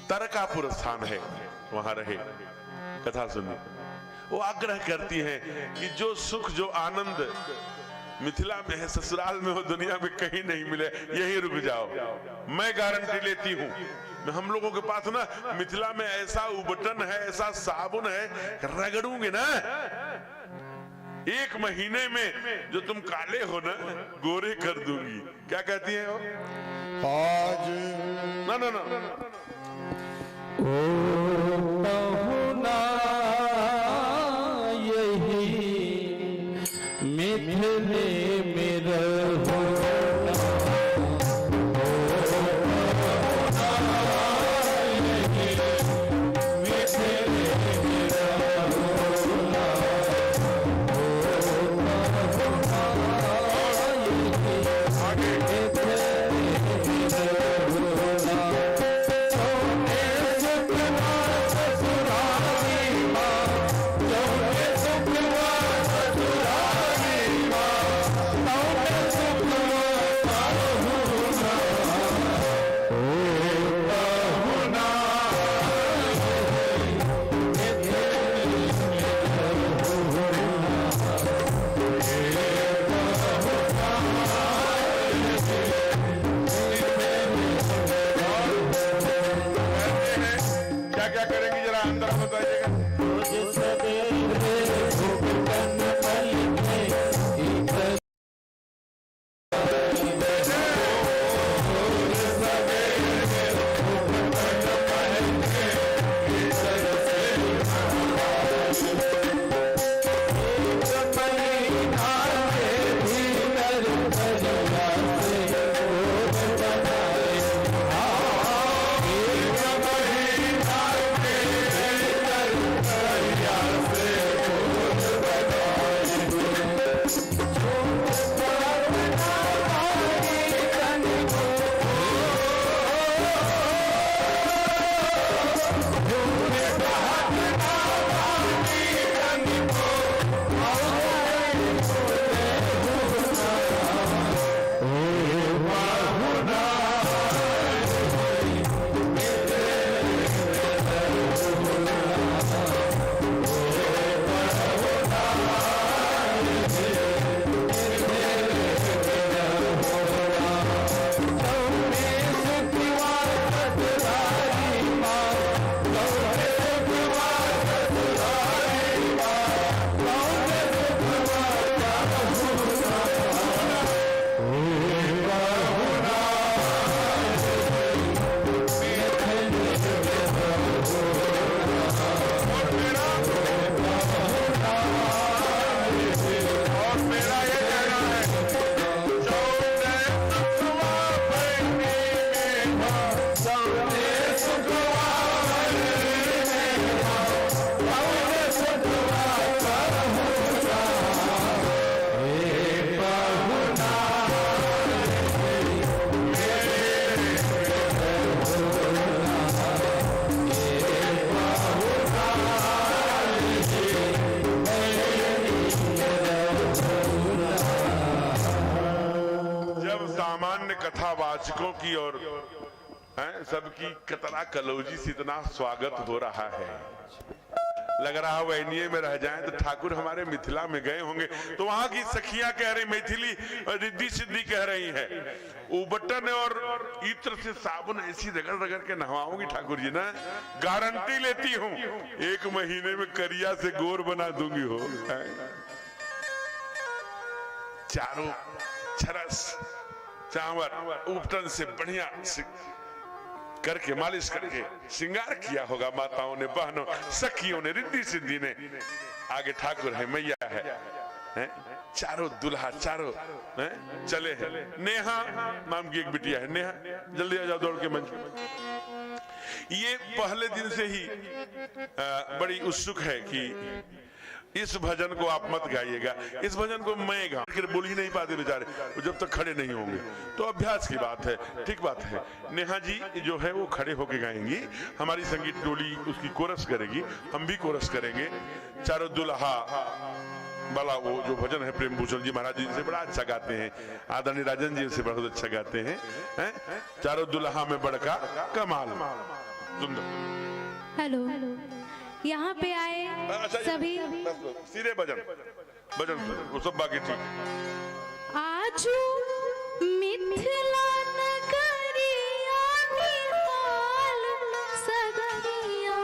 तरकापुर स्थान है, वहां रहे, कथा सुनी। वो आग्रह करती हैं कि जो सुख जो आनंद मिथिला में है, ससुराल में हो दुनिया में कहीं नहीं मिले, यही रुक जाओ। मैं गारंटी लेती हूँ, हम लोगों के पास ना मिथिला में ऐसा उबटन है, ऐसा साबुन है, रगड़ूंगे ना 1 महीने में जो तुम काले हो ना, गोरे कर दूंगी। क्या कहती है वो? आज ना ना ना ना यही मिथिले में रहो। ससुराल के कथावाचकों की और सबकी कतरा कलौजी से इतना स्वागत हो रहा है। लग रहा है वैनिये में रह जाएं तो ठाकुर हमारे मिथिला में गए होंगे। तो वहां की सखियां कह रही, मैथिली रिद्धि सिद्धि कह रही है, उबटन और इत्र से साबुन ऐसी रगड़ रगड़ के नहवाऊंगी ठाकुर जी ना, गारंटी लेती हूं 1 महीने में करिया से गोर बना दूंगी हो। चारों छरस चावल उपटन से बढ़िया करके मालिश करके श्रृंगार किया होगा माताओं ने, बहनों, सखियों ने, रिद्धि सिद्धि ने। आगे ठाकुर है, मैया है, चारों दुल्हा चारों चले हैं। नेहा नाम की एक बिटिया है, नेहा जल्दी आ जाओ दौड़ के मंच पे। ये पहले दिन से ही बड़ी उत्सुक है कि इस भजन को आप मत गाइएगा, इस भजन को मैं गा कर बोल ही नहीं पाते बेचारे, जब तक खड़े नहीं होंगे। तो अभ्यास की बात है, ठीक बात है। नेहा जी जो है वो खड़े होके गाएंगी, हमारी संगीत टोली उसकी कोरस करेगी, हम भी कोरस करेंगे। चारों दुल्हा वाला वो जो भजन है प्रेम भूषण जी महाराज जी से बड़ा अच्छा गाते हैं, आदरणीय राजन जी से बहुत अच्छा गाते हैं। चारों दुल्हा में बड़का कमाल। सुंदर। हेलो, यहाँ पे आए सभी सीधे भजन वो सब बाकी ठीक। आज मिथिला नगरिया निहाल सगरिया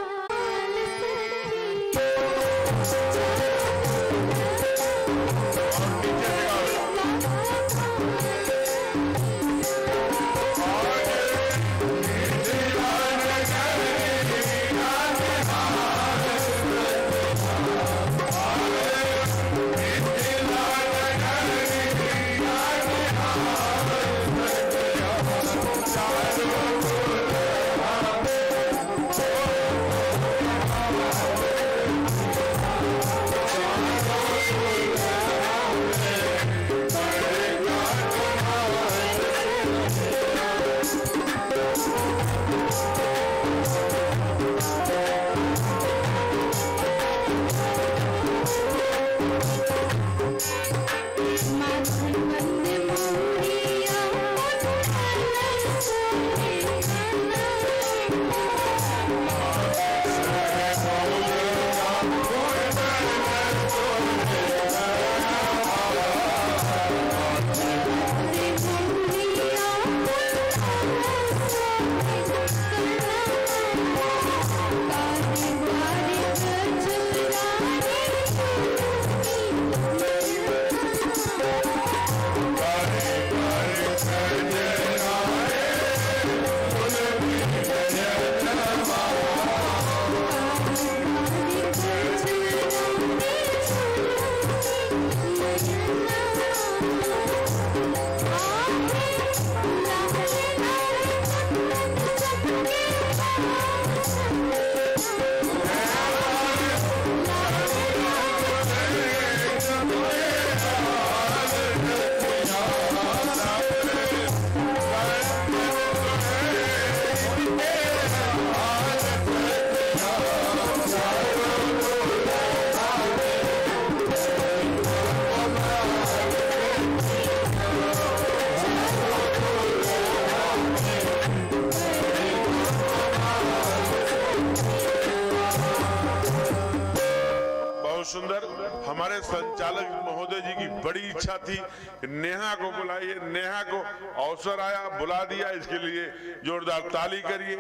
सुंदर। हमारे संचालक महोदय जी की बड़ी इच्छा थी नेहा को बुलाइए, नेहा को अवसर आया, बुला दिया, इसके लिए जोरदार ताली करिए।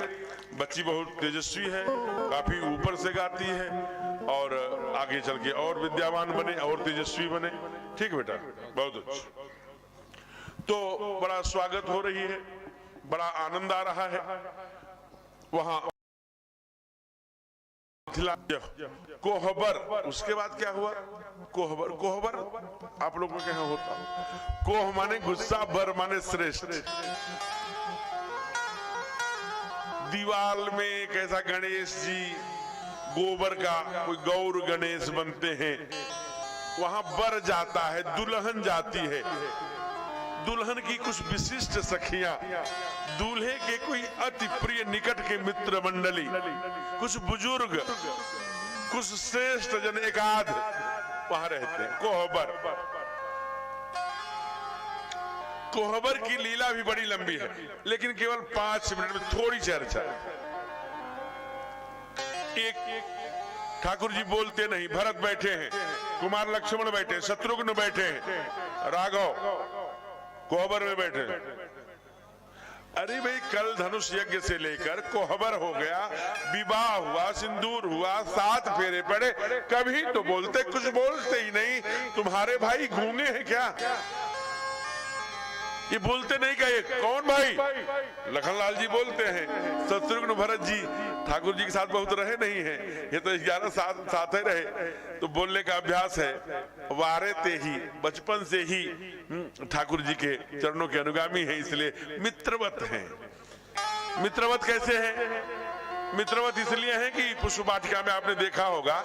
बच्ची बहुत तेजस्वी है, काफी ऊपर से गाती है और आगे चल के और विद्यावान बने और तेजस्वी बने। ठीक बेटा, बहुत अच्छा। तो बड़ा स्वागत हो रही है, बड़ा आनंद आ रहा है। वहां कोहबर, उसके बाद क्या हुआ? कोहबर, कोहबर आप लोगों के यहाँ होता, कोह माने गुस्सा, बर माने श्रेष्ठ। दीवाल में एक ऐसा गणेश जी गोबर का कोई गौर गणेश बनते हैं, वहां बर जाता है, दुल्हन जाती है। दुल्हन की कुछ विशिष्ट सखियां, दूल्हे के कोई अति प्रिय निकट के मित्र मंडली, कुछ बुजुर्ग, कुछ श्रेष्ठ जन एकाध वहां रहते हैं। कोहबर कोहबर की लीला भी बड़ी लंबी है, लेकिन केवल 5 मिनट में थोड़ी चर्चा। एक ठाकुर जी बोलते नहीं, भरत बैठे हैं, कुमार लक्ष्मण बैठे, शत्रुघ्न बैठे हैं, राघव कोहबर में बैठे। अरे भाई, कल धनुष यज्ञ से लेकर कोहबर हो गया, विवाह हुआ, सिंदूर हुआ, 7 फेरे पड़े, कभी तो बोलते, कुछ बोलते ही नहीं। तुम्हारे भाई गूंगे हैं क्या? ये बोलते नहीं क्या? ये कौन भाई? लखनलाल जी बोलते हैं। शत्रुघ्न भरत जी ठाकुर जी के साथ बहुत रहे नहीं है, ये तो 11 साल साथ ही रहे, तो बोलने का अभ्यास है। वारे ते ही बचपन से ही ठाकुर जी के चरणों के अनुगामी है, इसलिए मित्रवत हैं। मित्रवत कैसे हैं? मित्रवत इसलिए है कि पुष्प वाटिका में आपने देखा होगा,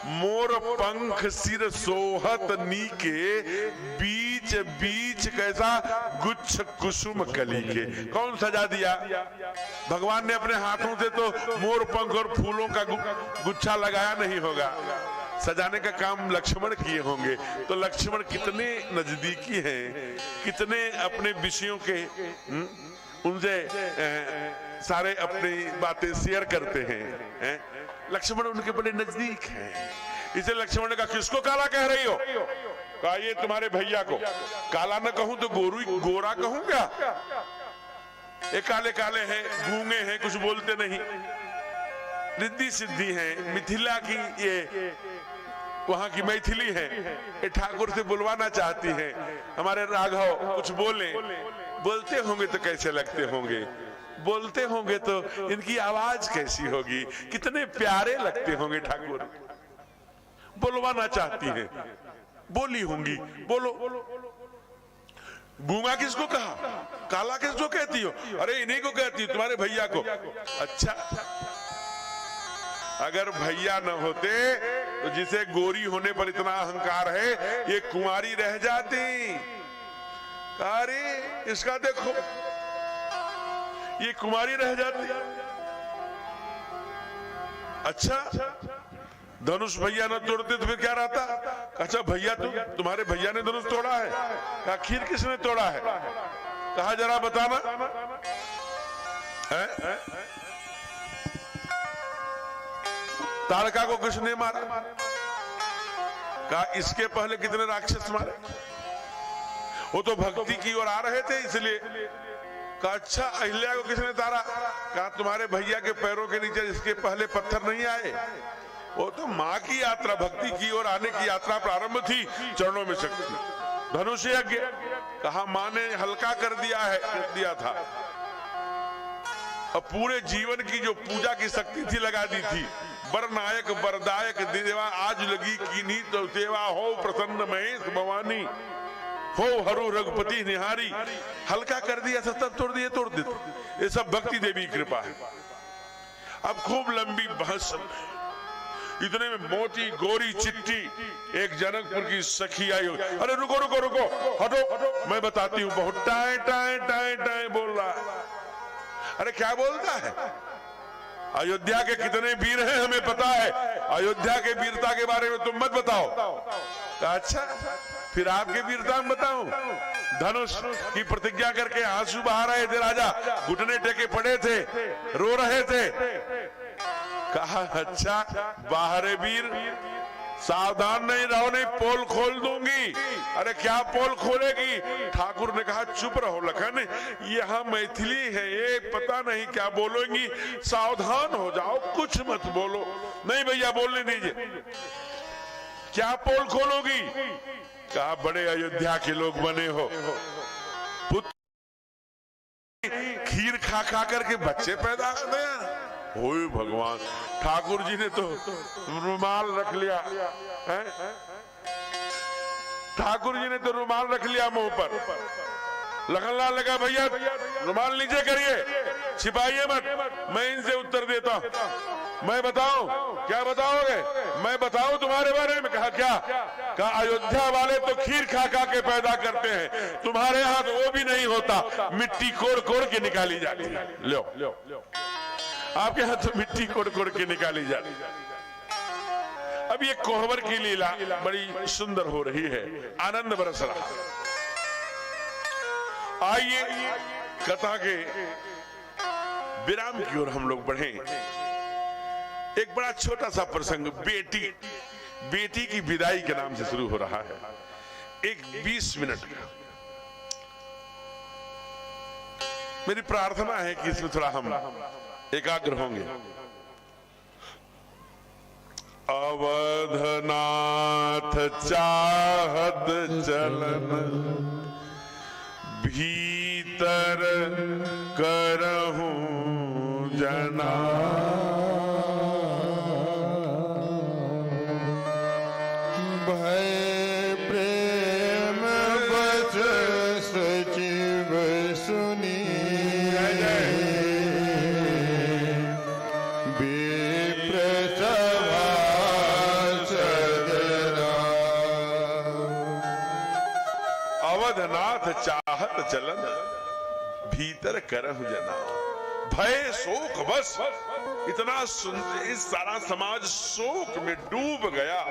मोर पंख सिर सोहत नीके, बीच बीच कैसा गुच्छ कुसुम कली के। कौन सजा दिया? भगवान ने अपने हाथों से तो मोर पंख और फूलों का गुच्छा लगाया नहीं होगा, सजाने का काम लक्ष्मण किए होंगे। तो लक्ष्मण कितने नजदीकी हैं, कितने अपने विषयों के उनसे सारे अपनी बातें शेयर करते हैं। लक्ष्मण उनके बड़े नजदीक हैं। इसे लक्ष्मण ने कहा, किसको काला कह रही हो? कहा, ये तुम्हारे भैया को। काला न कहूं तो गोरा कहूं क्या? ये काले काले हैं, गूंगे हैं, कुछ बोलते नहीं, रिद्धि सिद्धि हैं, मिथिला की ये वहां की मैथिली है, ये ठाकुर से बुलवाना चाहती है। हमारे राघव कुछ बोलते होंगे तो कैसे लगते होंगे, बोलते होंगे तो इनकी आवाज कैसी होगी, कितने प्यारे लगते होंगे ठाकुर। बुलवाना चाहती है, बोली होंगी, बोलो। गूंगा किसको कहा? काला किसको कहती हो? अरे इन्हीं को कहती हो, तुम्हारे भैया को। अच्छा, अगर भैया न होते तो जिसे गोरी होने पर इतना अहंकार है, ये कुंवारी रह जाती। अरे इसका देखो, ये कुमारी रह जाती। अच्छा, धनुष भैया न तोड़ते तो फिर क्या रहता? अच्छा, भैया तुम्हारे भैया ने धनुष तोड़ा है? आखिर किसने तोड़ा है? कहा जरा बताना है? ताड़का को किसने मारा? कहा इसके पहले कितने राक्षस मारे? वो तो भक्ति की ओर आ रहे थे इसलिए। कहा अच्छा, अहिल्या को किसने तारा? कहा तुम्हारे भैया के पैरों के नीचे इसके पहले पत्थर नहीं आए। वो तो माँ की यात्रा, भक्ति की ओर आने की यात्रा प्रारंभ थी, चरणों में शक्ति। धनुष यज्ञ कहा माँ ने हल्का कर दिया था। अब पूरे जीवन की जो पूजा की शक्ति थी लगा दी थी। वरनायक वरदायक देवा आज लगी कीनी तो सेवा हो, प्रसन्न महेश भवानी हो, हरू रघुपति निहारी। हल्का कर दिया था, तब तोड़ देते। ये सब भक्ति देवी कृपा है। अब खूब लंबी बहस, इतने में मोटी गोरी चिट्टी एक जनकपुर की सखी आई। अरे रुको रुको रुको, हटो, मैं बताती हूँ। बहुत टाए टाए टाए टाए बोल रहा। अरे क्या बोलता है? अयोध्या के कितने वीर हैं हमें पता है, अयोध्या के वीरता के बारे में तुम मत बताओ। अच्छा, फिर आपके वीरता में बताऊं? धनुष की प्रतिज्ञा करके आंसू बहा रहे थे राजा, घुटने टेके पड़े थे, रो रहे थे। कहा अच्छा, बाहरे वीर सावधान नहीं रहो, नहीं पोल खोल दूंगी। अरे क्या पोल खोलेगी? ठाकुर ने कहा चुप रहो लखन, यहाँ मैथिली है, ये पता नहीं क्या बोलेंगी, सावधान हो जाओ, कुछ मत बोलो। नहीं भैया बोलने दीजिए। क्या पोल खोलोगी? कहा बड़े अयोध्या के लोग बने हो, पुत्र खीर खा खा करके बच्चे पैदा करते हैं। ओए भगवान, ठाकुर जी ने तो रुमाल रख लिया है? ठाकुर जी ने तो रुमाल रख लिया मुंह पर। लखनलाल लगा भैया रुमाल नीचे करिए, छिपाइए मत, मैं इनसे उत्तर देता हूं। मैं बताऊं? क्या बताओगे? मैं बताऊं तुम्हारे बारे में? कहा क्या? कहा अयोध्या वाले तो खीर खा खा के पैदा करते हैं, तुम्हारे यहाँ तो वो भी नहीं होता, मिट्टी कोड़ कोड़ के निकाली जाती है। लो आपके हाथ तो मिट्टी कोड़ कोड़ के निकाली जाती। अब ये कोहबर की लीला बड़ी सुंदर हो रही है, आनंद बरस रहा। आइए कथा के विराम की ओर हम लोग बढ़े। एक बड़ा छोटा सा प्रसंग बेटी की विदाई के नाम से शुरू हो रहा है। एक 20 मिनट का मेरी प्रार्थना है कि इसमें थोड़ा हम एकाग्र होंगे। अवधनाथ चाहत चलन भीतर करहूं जना, भय प्रेम बच सचिव सुनी, विप्र सभा सदरा। अवधनाथ चाहत चलन भीतर करहु जना, भय शोक बस। इतना सुनते ही सारा समाज शोक में डूब गया।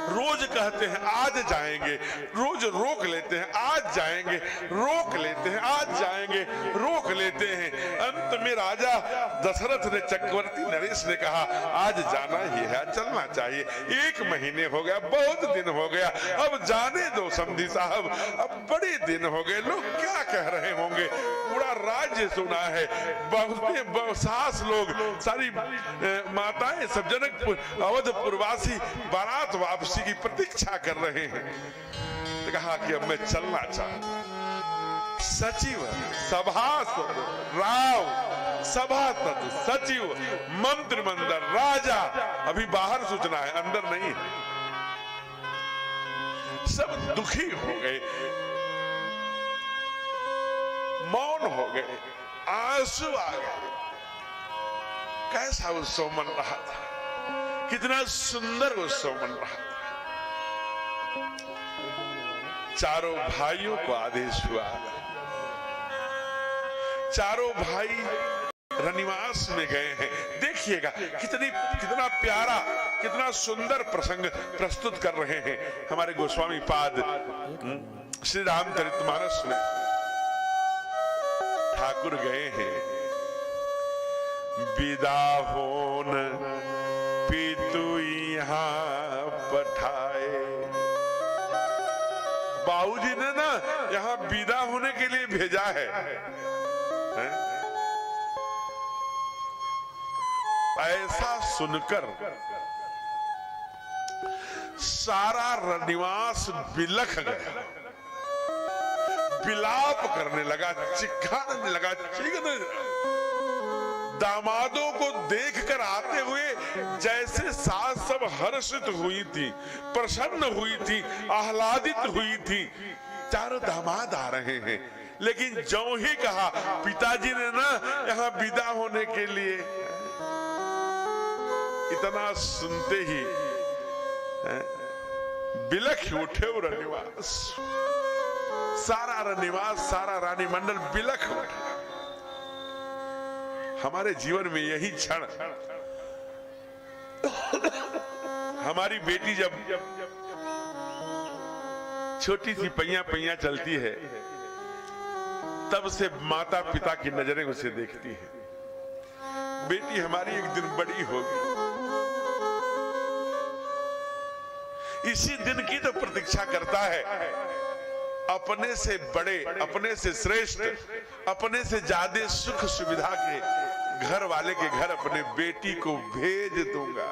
रोज कहते हैं आज जाएंगे, रोज रोक लेते हैं आज जाएंगे, रोक लेते हैं आज जाएंगे, रोक लेते हैं। अंत में राजा दशरथ ने चक्रवर्ती नरेश ने कहा आज जाना ही है, चलना चाहिए। 1 महीने हो गया, बहुत दिन हो गया, अब जाने दो समधी साहब, अब बड़े दिन हो गए। लोग क्या कह रहे होंगे, पूरा राज्य सुना है, बहुत सास लोग, सारी माताएं सब जनकपुर अवधपुरवासी बारात वापसी की प्रतीक्षा कर रहे हैं। तो कहा कि अब मैं चलना चाहता। सचिव, सभासद, राव, सभासद, सचिव, मंत्रिमंडल, राजा अभी बाहर सूचना है, अंदर नहीं है। सब दुखी हो गए, मौन हो गए, आंसू आ गए। कैसा उत्सव मन रहा था, कितना सुंदर उत्सव मन रहा था। चारों भाइयों को आदेश हुआ, चारों भाई रनिवास में गए हैं। देखिएगा कितना प्यारा, कितना सुंदर प्रसंग प्रस्तुत कर रहे हैं हमारे गोस्वामी पाद श्री रामचरितमानस में। ठाकुर गए हैं, विदा होन पितु यहाँ पठाए। बाबूजी ने ना यहाँ विदा होने के लिए भेजा है? ऐसा सुनकर सारा रनिवास बिलख गया, विलाप करने लगा, चिल्लाने लगा, चीखने लगा। दामादों को देखकर आते हुए जैसे सास सब हर्षित हुई थी, प्रसन्न हुई थी, आह्लादित हुई थी। चारों दामाद आ रहे हैं, लेकिन जो ही कहा पिताजी ने ना यहाँ विदा होने के लिए, इतना सुनते ही बिलख उठे रनिवास, सारा रनिवास, सारा रानी मंडल बिलख उठे। हमारे जीवन में यही क्षण, हमारी बेटी जब छोटी सी पैया चलती है, तब से माता पिता की नजरें उसे देखती है। बेटी हमारी एक दिन बड़ी होगी, इसी दिन की तो प्रतीक्षा करता है। अपने से बड़े, अपने से श्रेष्ठ, अपने से ज्यादा सुख सुविधा के घर वाले के घर अपने बेटी को भेज दूंगा।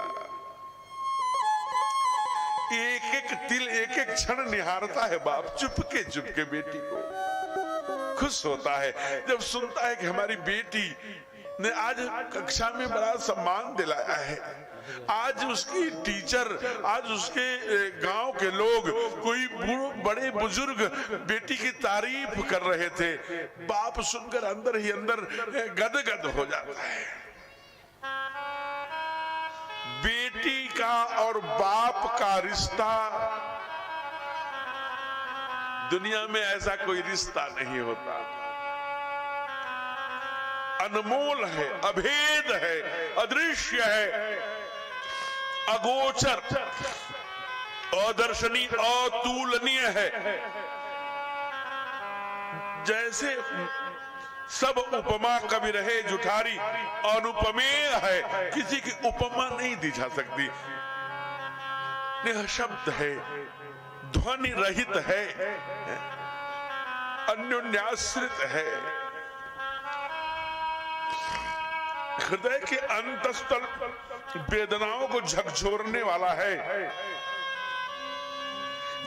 एक एक तिल, एक एक क्षण निहारता है बाप, चुपके बेटी को। खुश होता है जब सुनता है कि हमारी बेटी ने आज कक्षा में बड़ा सम्मान दिलाया है, आज उसकी टीचर, आज उसके गांव के लोग, कोई बड़े बुजुर्ग बेटी की तारीफ कर रहे थे। बाप सुनकर अंदर ही अंदर गदगद हो जाता है। बेटी का और बाप का रिश्ता, दुनिया में ऐसा कोई रिश्ता नहीं होता। अनमोल है, अभेद है, अदृश्य है, अगोचर, अदर्शनीय, अतुलनीय है। जैसे सब उपमा कवि रहे जुठारी, अनुपमेय है, किसी की उपमा नहीं दी जा सकती। निःशब्द है, ध्वनि रहित है, अन्योन्याश्रित है, हृदय के अंतस्थल वेदनाओं को झकझोरने वाला है।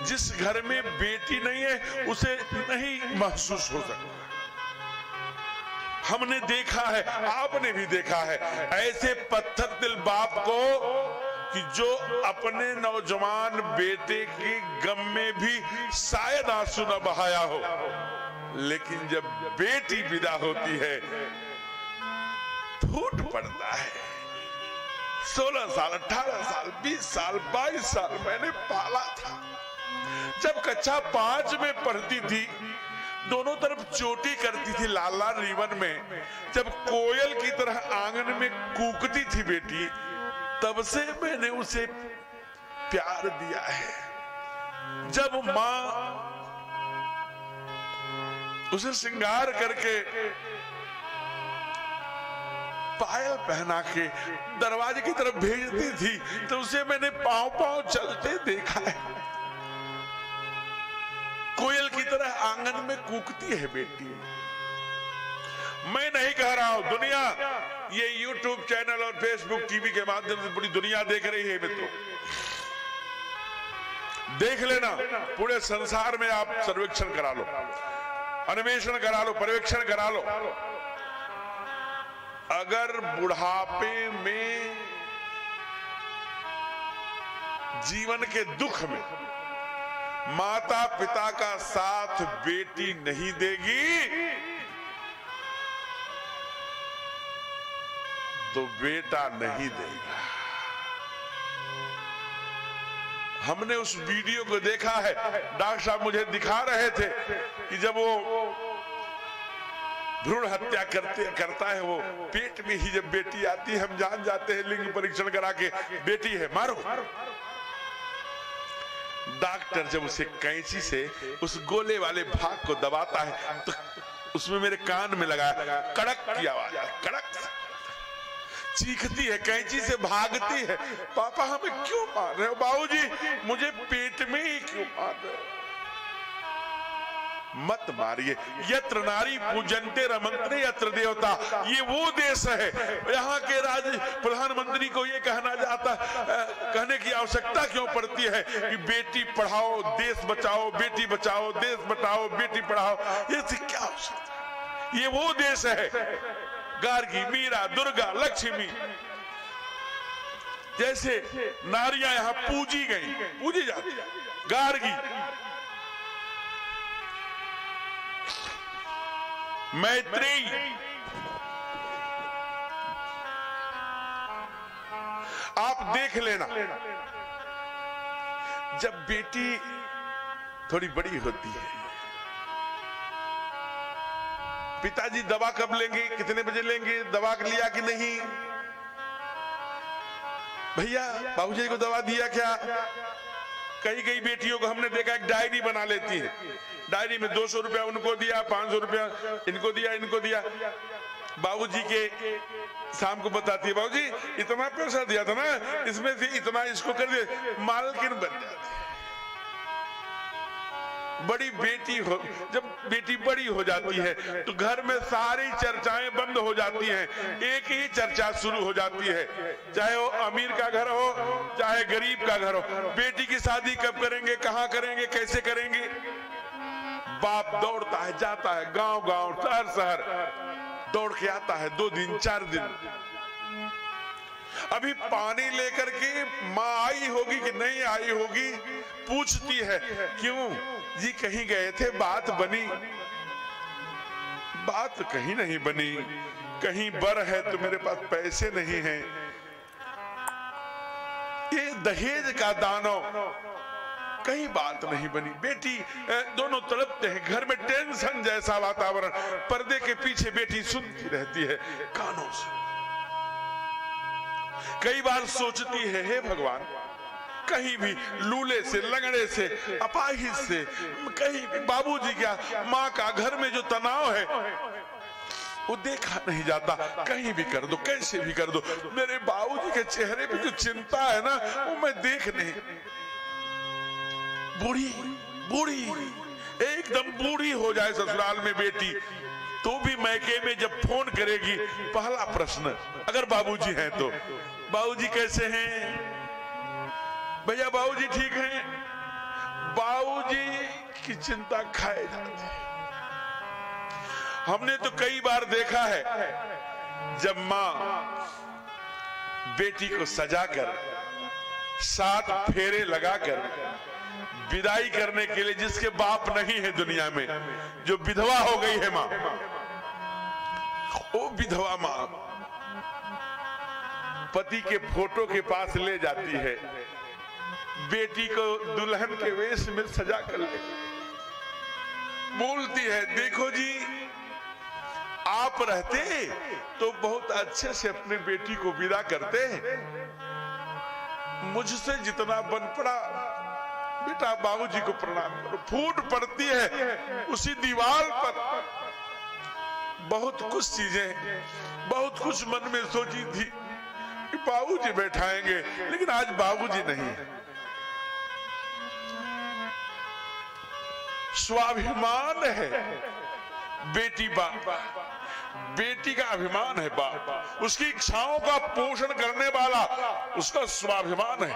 जिस घर में बेटी नहीं है उसे नहीं महसूस हो सकता। हमने देखा है, आपने भी देखा है ऐसे पत्थर दिल बाप को कि जो अपने नौजवान बेटे के गम में भी शायद आंसू न बहाया हो, लेकिन जब बेटी विदा होती है फूट पड़ता है। 16 साल, 18 साल, 20 साल, 22 साल मैंने पाला था। जब कक्षा 5 में पढ़ती थी, दोनों तरफ चोटी करती थी लाल लाल रिबन में, जब कोयल की तरह आंगन में कूकती थी बेटी, तब से मैंने उसे प्यार दिया है। जब मां उसे श्रृंगार करके पायल पहना के दरवाजे की तरफ भेजती थी, तो उसे मैंने पांव पांव चलते देखा है। कोयल की तरह आंगन में कूकती है बेटी। मैं नहीं कह रहा हूं, दुनिया ये YouTube चैनल और Facebook टीवी के माध्यम से पूरी दुनिया देख रही है मित्रों। देख लेना, पूरे संसार में आप सर्वेक्षण करा लो, अन्वेषण करा लो, पर्यवेक्षण करा लो। अगर बुढ़ापे में जीवन के दुख में माता पिता का साथ बेटी नहीं देगी तो बेटा नहीं देगा। हमने उस वीडियो को देखा है, डॉक्टर साहब मुझे दिखा रहे थे कि जब वो भ्रूण हत्या करता है, वो पेट में ही जब बेटी आती है, हम जान जाते हैं लिंग परीक्षण करा के बेटी है, मारो। डॉक्टर जब उसे कैंची से उस गोले वाले भाग को दबाता है तो उसमें मेरे कान में लगा कड़क की आवाज, कड़क। चीखती है, कैंची से भागती है, पापा हमें क्यों मार रहे हो? बाबूजी मुझे पेट में ही क्यों मार रहे हो? मत मारिए। यत्र नारी पूजन्ते रमन्ते यत्र देवता, ये वो देश है। यहाँ के प्रधानमंत्री को ये कहने की आवश्यकता क्यों पड़ती है कि बेटी पढ़ाओ देश बचाओ, बेटी बचाओ देश बचाओ, बेटी पढ़ाओ? ये क्या आवश्यकता? ये वो देश है। गार्गी, मीरा, दुर्गा, लक्ष्मी जैसे नारियां यहाँ पूजी गई, पूजी जाती। गार्गी, मैत्रेयी, आप देख लेना, जब बेटी थोड़ी बड़ी होती है, पिताजी दवा कब लेंगे, कितने बजे लेंगे, दवा लिया कि नहीं, भैया बाबूजी को दवा दिया क्या? कई बेटियों को हमने देखा एक डायरी बना लेती है, डायरी में 200 रुपया उनको दिया, 500 रुपया इनको दिया। बाबूजी के शाम को बताती है, बाबूजी इतना पैसा दिया था ना, इसमें से इतना इसको कर दे, मालकिन बन जाती है। बड़ी बेटी हो, जब बेटी बड़ी हो जाती है तो घर में सारी चर्चाएं बंद हो जाती हैं, एक ही चर्चा शुरू हो जाती है, चाहे वो अमीर का घर हो चाहे गरीब का घर हो। बेटी की शादी कब करेंगे, कहां करेंगे, कैसे करेंगे? बाप दौड़ता है, जाता है गांव शहर दौड़ के आता है, 2 दिन 4 दिन। अभी पानी लेकर के माँ आई होगी कि नहीं आई होगी, पूछती है, क्यों जी कहीं गए थे, बात बनी? बात कहीं नहीं बनी, कहीं बर है तो मेरे पास पैसे नहीं हैं। ये दहेज का दानव, कहीं बात नहीं बनी। बेटी दोनों तड़पते हैं, घर में टेंशन जैसा वातावरण, पर्दे के पीछे बेटी सुनती रहती है कानों से। कई बार सोचती है, हे भगवान कहीं भी लूले से, लंगड़े से, अपाहिज से, कहीं भी बाबूजी क्या, माँ का घर में जो तनाव है वो देखा नहीं जाता। कहीं भी कर दो, कैसे भी कर दो, मेरे बाबूजी के चेहरे पे जो चिंता है ना वो मैं देख नहीं। बूढ़ी बूढ़ी एकदम बूढ़ी हो जाए ससुराल में बेटी, तो भी मैके में जब फोन करेगी पहला प्रश्न, अगर बाबूजी हैं तो, बाबूजी कैसे हैं भैया, बाबूजी ठीक हैं। बाबूजी की चिंता खाए जाती है। हमने तो कई बार देखा है जब माँ बेटी को सजाकर 7 फेरे लगाकर विदाई करने के लिए, जिसके बाप नहीं है दुनिया में, जो विधवा हो गई है माँ, वो विधवा माँ पति के फोटो के पास ले जाती है, बेटी को दुल्हन के वेश में सजा कर ले, बोलती है देखो जी आप रहते तो बहुत अच्छे से अपने बेटी को विदा करते, मुझसे जितना बन पड़ा बेटा बाबूजी को प्रणाम करो। फूट पड़ती है उसी दीवार पर। बहुत कुछ चीजें, बहुत कुछ मन में सोची थी कि बाबूजी बैठाएंगे, लेकिन आज बाबूजी नहीं है। स्वाभिमान है बेटी बाप, बेटी का अभिमान है बाप, उसकी इच्छाओं का पोषण करने वाला उसका स्वाभिमान है।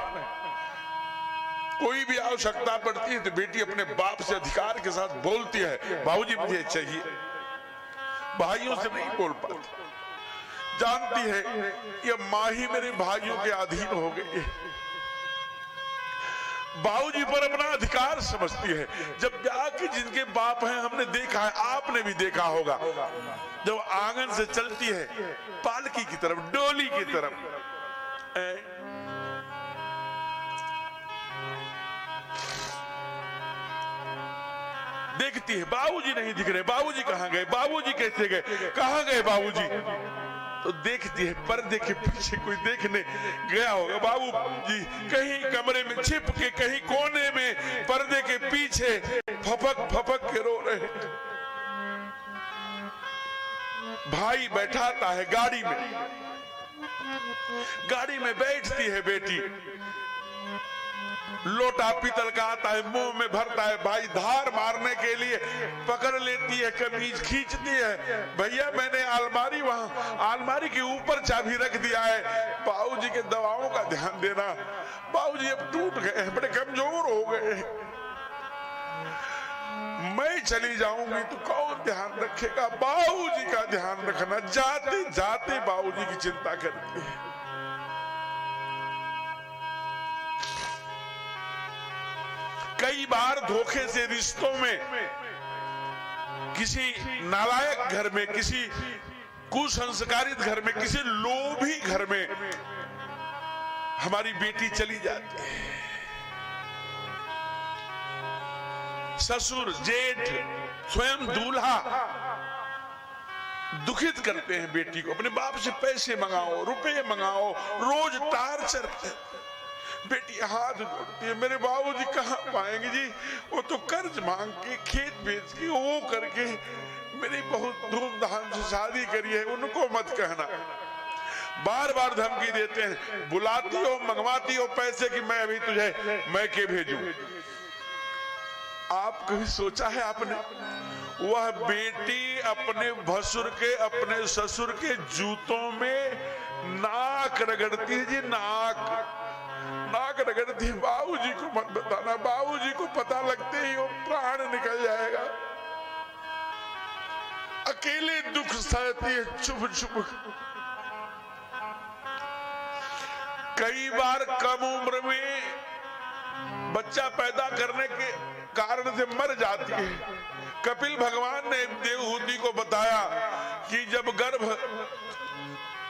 कोई भी आवश्यकता पड़ती है तो बेटी अपने बाप से अधिकार के साथ बोलती है बाबूजी मुझे चाहिए, भाइयों से नहीं बोल पाती, जानती है ये माँ ही मेरे भाइयों के अधीन हो गई है, बाबूजी पर अपना अधिकार समझती है। जब ब्याह के जिनके बाप हैं, हमने देखा है, आपने भी देखा होगा, जब आंगन से चलती है पालकी की तरफ, डोली की तरफ, देखती है बाबूजी नहीं दिख रहे, बाबूजी कहाँ गए, बाबूजी कैसे गए, कहाँ गए बाबूजी, तो देखती है पर्दे के पीछे कोई देखने गया होगा, बाबूजी कहीं कमरे में छिप के, कहीं कोने में पर्दे के पीछे फपक फपक के रो रहे। भाई बैठाता है गाड़ी में, गाड़ी में बैठती है बेटी, लोटा पीतल का आता है, मुंह में भरता है, भाई धार मारने के लिए पकड़ लेती है, कमीज खींचती है, भैया मैंने अलमारी, वहां अलमारी के ऊपर चाबी रख दिया है, बाबूजी के दवाओं का ध्यान देना, बाबूजी अब टूट गए हैं, बड़े कमजोर हो गए, मैं चली जाऊंगी तो कौन ध्यान रखेगा, बाबूजी का ध्यान रखना, जाते जाते बाबूजी की चिंता करती है। कई बार धोखे से रिश्तों में, किसी नालायक घर में, किसी कुसंस्कारित घर में, किसी लोभी घर में हमारी बेटी चली जाती है। ससुर, जेठ, स्वयं दूल्हा दुखित करते हैं बेटी को, अपने बाप से पैसे मंगाओ, रुपए मंगाओ, रोज टार्चर। बेटी हाथ जोड़ती है, मेरे बाबूजी कहाँ पाएंगे जी, वो तो कर्ज मांग के, खेत बेच के, वो करके मेरी बहुत धूमधाम से शादी करी है, उनको मत कहना। बार बार धमकी देते हैं, बुलाती हो, मंगवाती हो पैसे कि मैं अभी तुझे मैके भेजूं। आप कभी सोचा है आपने, वह बेटी अपने भसुर के, अपने ससुर के जूतों में नाक रगड़ती है जी, नाक रगड़ती है। बाबूजी को मत बताना, बाबूजी को पता लगते ही वो प्राण निकल जाएगा। अकेले दुख सहती है चुप चुप। कई बार कम उम्र में बच्चा पैदा करने के कारण से मर जाती है। कपिल भगवान ने देवहूति को बताया कि जब गर्भ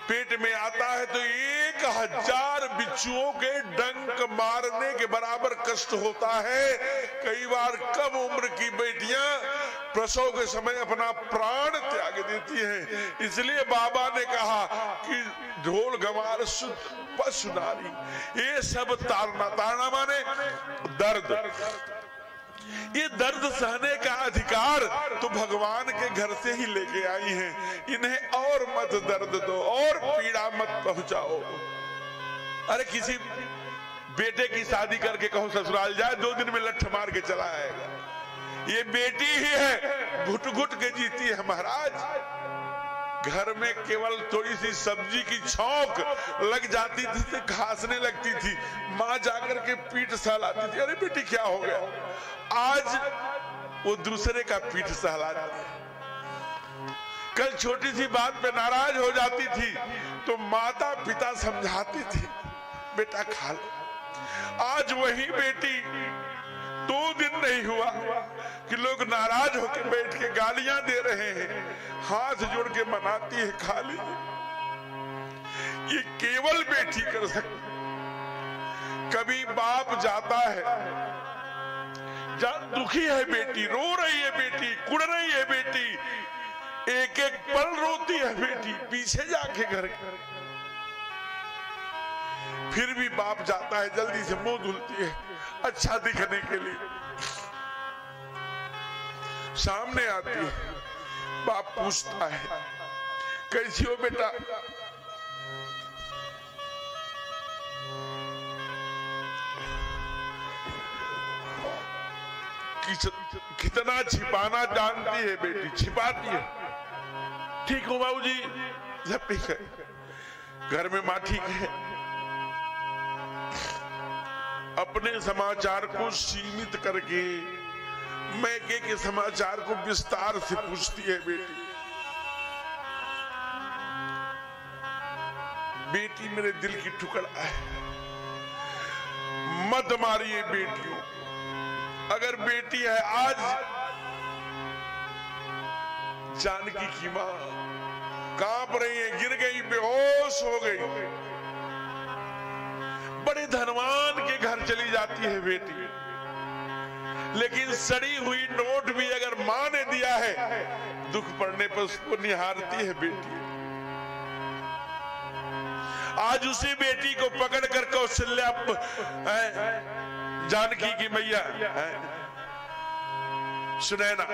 पेट में आता है तो 1000 बिच्छुओं के डंक मारने के बराबर कष्ट होता है। कई बार कम उम्र की बेटियां प्रसव के समय अपना प्राण त्याग देती हैं। इसलिए बाबा ने कहा कि ढोल गंवार शुद्ध पशु नारी, ये सब ताड़ना माने दर्द, ये दर्द सहने का अधिकार तो भगवान के घर से ही लेके आई हैं। इन्हें और मत दर्द दो और पीड़ा मत पहुंचाओ। अरे किसी बेटे की शादी करके कहो ससुराल जाए, 2 दिन में लठ मार के चला आएगा। ये बेटी ही है, घुट घुट के जीती है महाराज। घर में केवल थोड़ी सी सब्जी की छौंक लग जाती थी तो घासने लगती थी, माँ जाकर के पीठ सहलाती थी, अरे बेटी क्या हो गया। आज वो दूसरे का पीठ सहलाती है। कल छोटी सी बात पे नाराज हो जाती थी तो माता पिता समझाती थी, बेटा खा लो। आज वही बेटी 2 दिन नहीं हुआ कि लोग नाराज होकर बैठ के गालियां दे रहे हैं, हाथ जोड़ के मनाती है खा लीजिए। ये केवल बेटी कर सकती। कभी बाप जाता है, दुखी है बेटी, रो रही है बेटी, कुड़ रही है बेटी, एक एक पल रोती है बेटी पीछे जाके घर के। फिर भी बाप जाता है, जल्दी से मुंह धुलती है अच्छा दिखने के लिए। सामने आती है, बाप पूछता है कैसी हो बेटा। कितना छिपाना जानती है बेटी, छिपाती है। ठीक हो बाबूजी, सब ठीक है, घर में माँ ठीक है। अपने समाचार को सीमित करके मैके के समाचार को विस्तार से पूछती है बेटी। बेटी मेरे दिल की टुकड़ा है, मत मारिए बेटियों। अगर बेटी है, आज जानकी की मां कांप रही है, गिर गई, बेहोश हो गई। बड़े धनवान के घर चली जाती है बेटी, लेकिन सड़ी हुई नोट भी अगर मां ने दिया है, दुख पड़ने पर उसको निहारती है बेटी। आज उसी बेटी को पकड़ कर कौशल्या जानकी की मैया सुनैना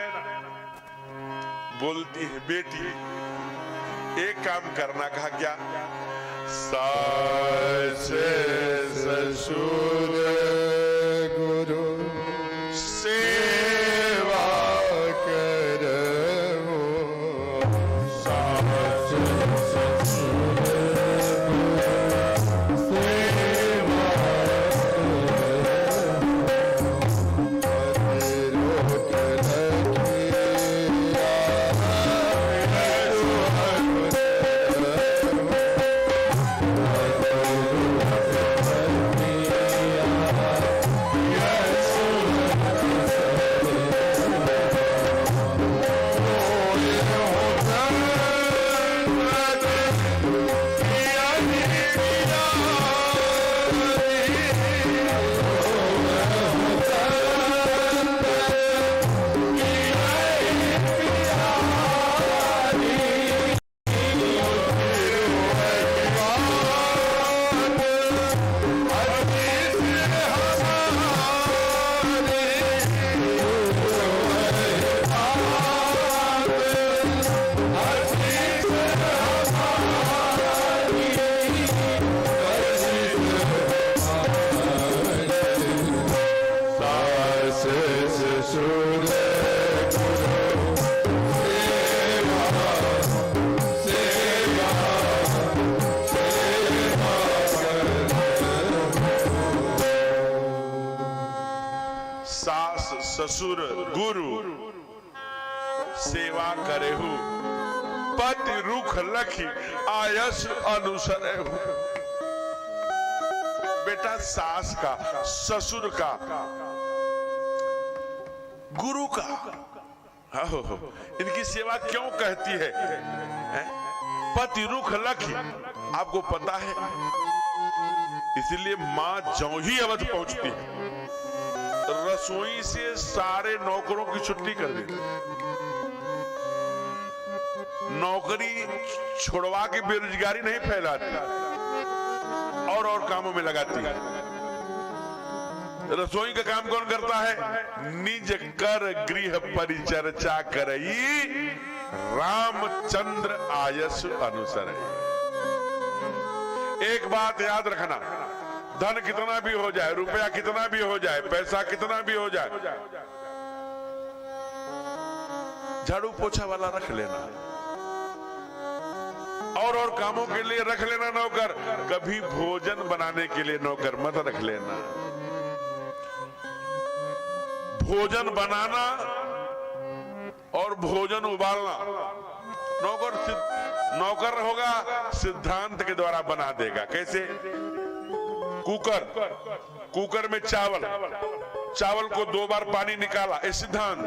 बोलती है, बेटी एक काम करना। कहा क्या? सास ससुर गुरु सेवा करहु। सास ससुर सेवा ससुर गुरु सेवा करेहु, पति रुख लखी आयस अनुसरेहु। बेटा सास का, ससुर का, गुरु का, इनकी सेवा क्यों कहती है? पति रुख लखी, आपको पता है, इसलिए मां ज्यों ही अवध पहुंचती है रसोई से सारे नौकरों की छुट्टी कर देती, नौकरी छुड़वा के बेरोजगारी नहीं फैलाती और कामों में लगाती है। रसोई का काम कौन करता है? निज कर गृह परिचर्चा करई, रामचंद्र आयस अनुसर। एक बात याद रखना, धन कितना भी हो जाए, रुपया कितना भी हो जाए, पैसा कितना भी हो जाए, झाड़ू पोछा वाला रख लेना और कामों के लिए रख लेना नौकर। कभी भोजन बनाने के लिए नौकर मत रख लेना। भोजन बनाना और भोजन उबालना नौकर होगा, सिद्धांत के द्वारा बना देगा। कैसे? कुकर में चावल को 2 बार पानी निकाला, ये सिद्धांत।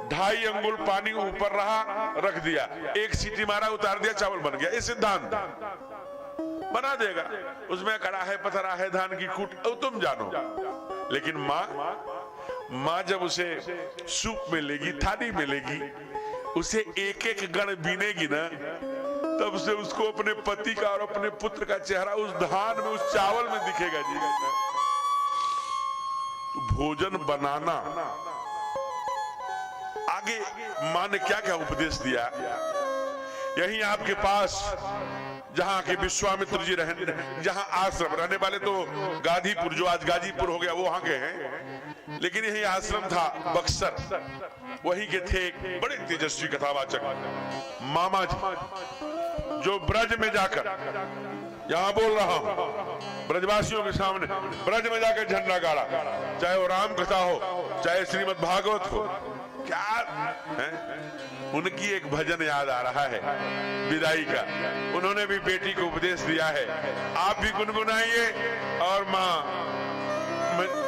2.5 अंगुल पानी ऊपर रहा, रख दिया, 1 सीटी मारा, उतार दिया, चावल बन गया। ये सिद्धांत बना देगा। उसमें कड़ा है, पथरा है, धान की कूट, तुम जानो। लेकिन माँ जब उसे सूप में लेगी, थाली में लेगी, उसे एक एक गण बीनेगी ना, तब से उसको अपने पति का और अपने पुत्र का चेहरा उस धान में, उस चावल में दिखेगा जी। तो भोजन बनाना, आगे माँ ने क्या क्या उपदेश दिया। यहीं आपके पास जहां के विश्वामित्र जी जहां आश्रम रहने वाले तो गाजीपुर, जो आज गाजीपुर हो गया, वो वहां के हैं, लेकिन यही आश्रम था बक्सर, वहीं के थे एक बड़े तेजस्वी कथावाचक मामा जी, जो ब्रज में जाकर, यहां बोल रहा हूं ब्रजवासियों के सामने, ब्रज में जाकर झंडा गाड़ा, चाहे वो राम कथा हो, चाहे श्रीमद् भागवत हो। क्या है? उनकी एक भजन याद आ रहा है विदाई का, उन्होंने भी बेटी को उपदेश दिया है, आप भी गुनगुनाइए। और माँ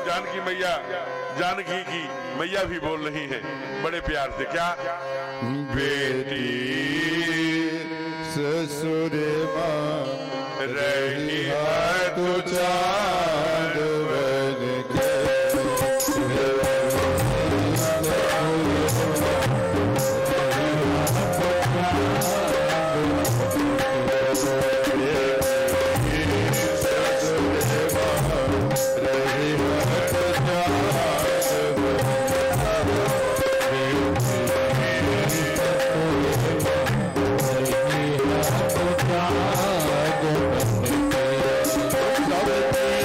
जानकी मैया, जानकी की मैया भी बोल रही है बड़े प्यार से, क्या? बेटी ससुर माँ रही है तो चाँद बन के। Thank you.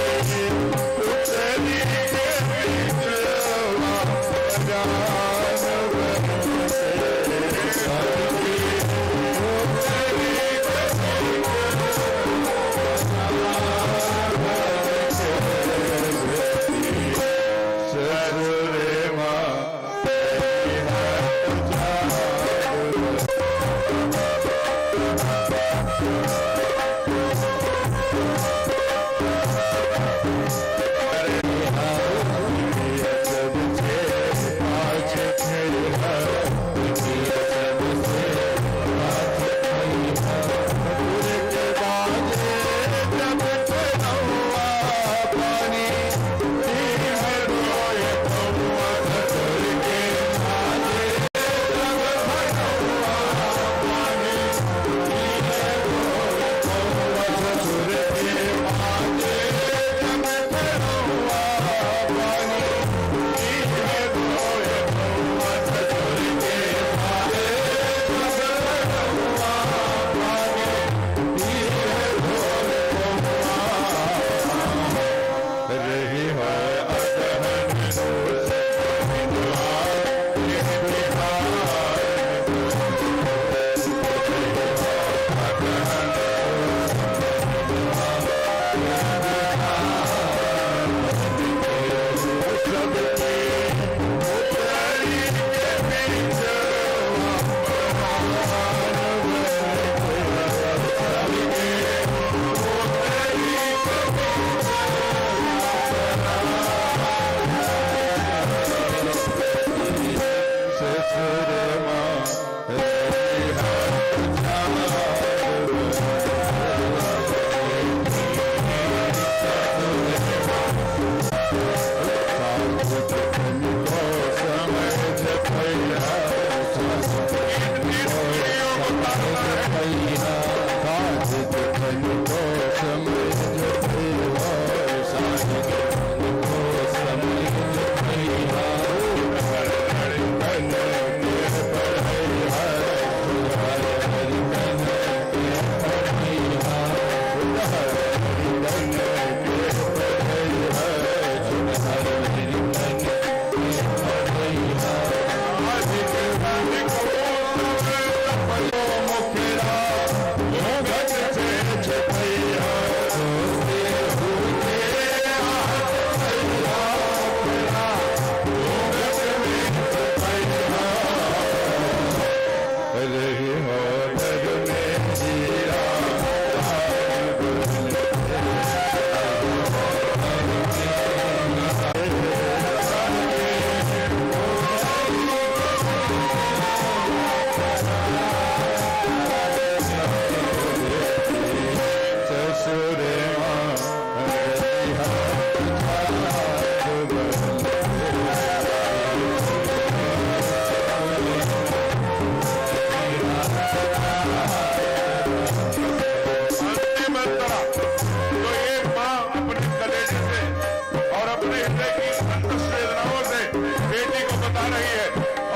गा रही है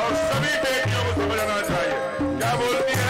और सभी बेटियों को समझना चाहिए। क्या बोलती है?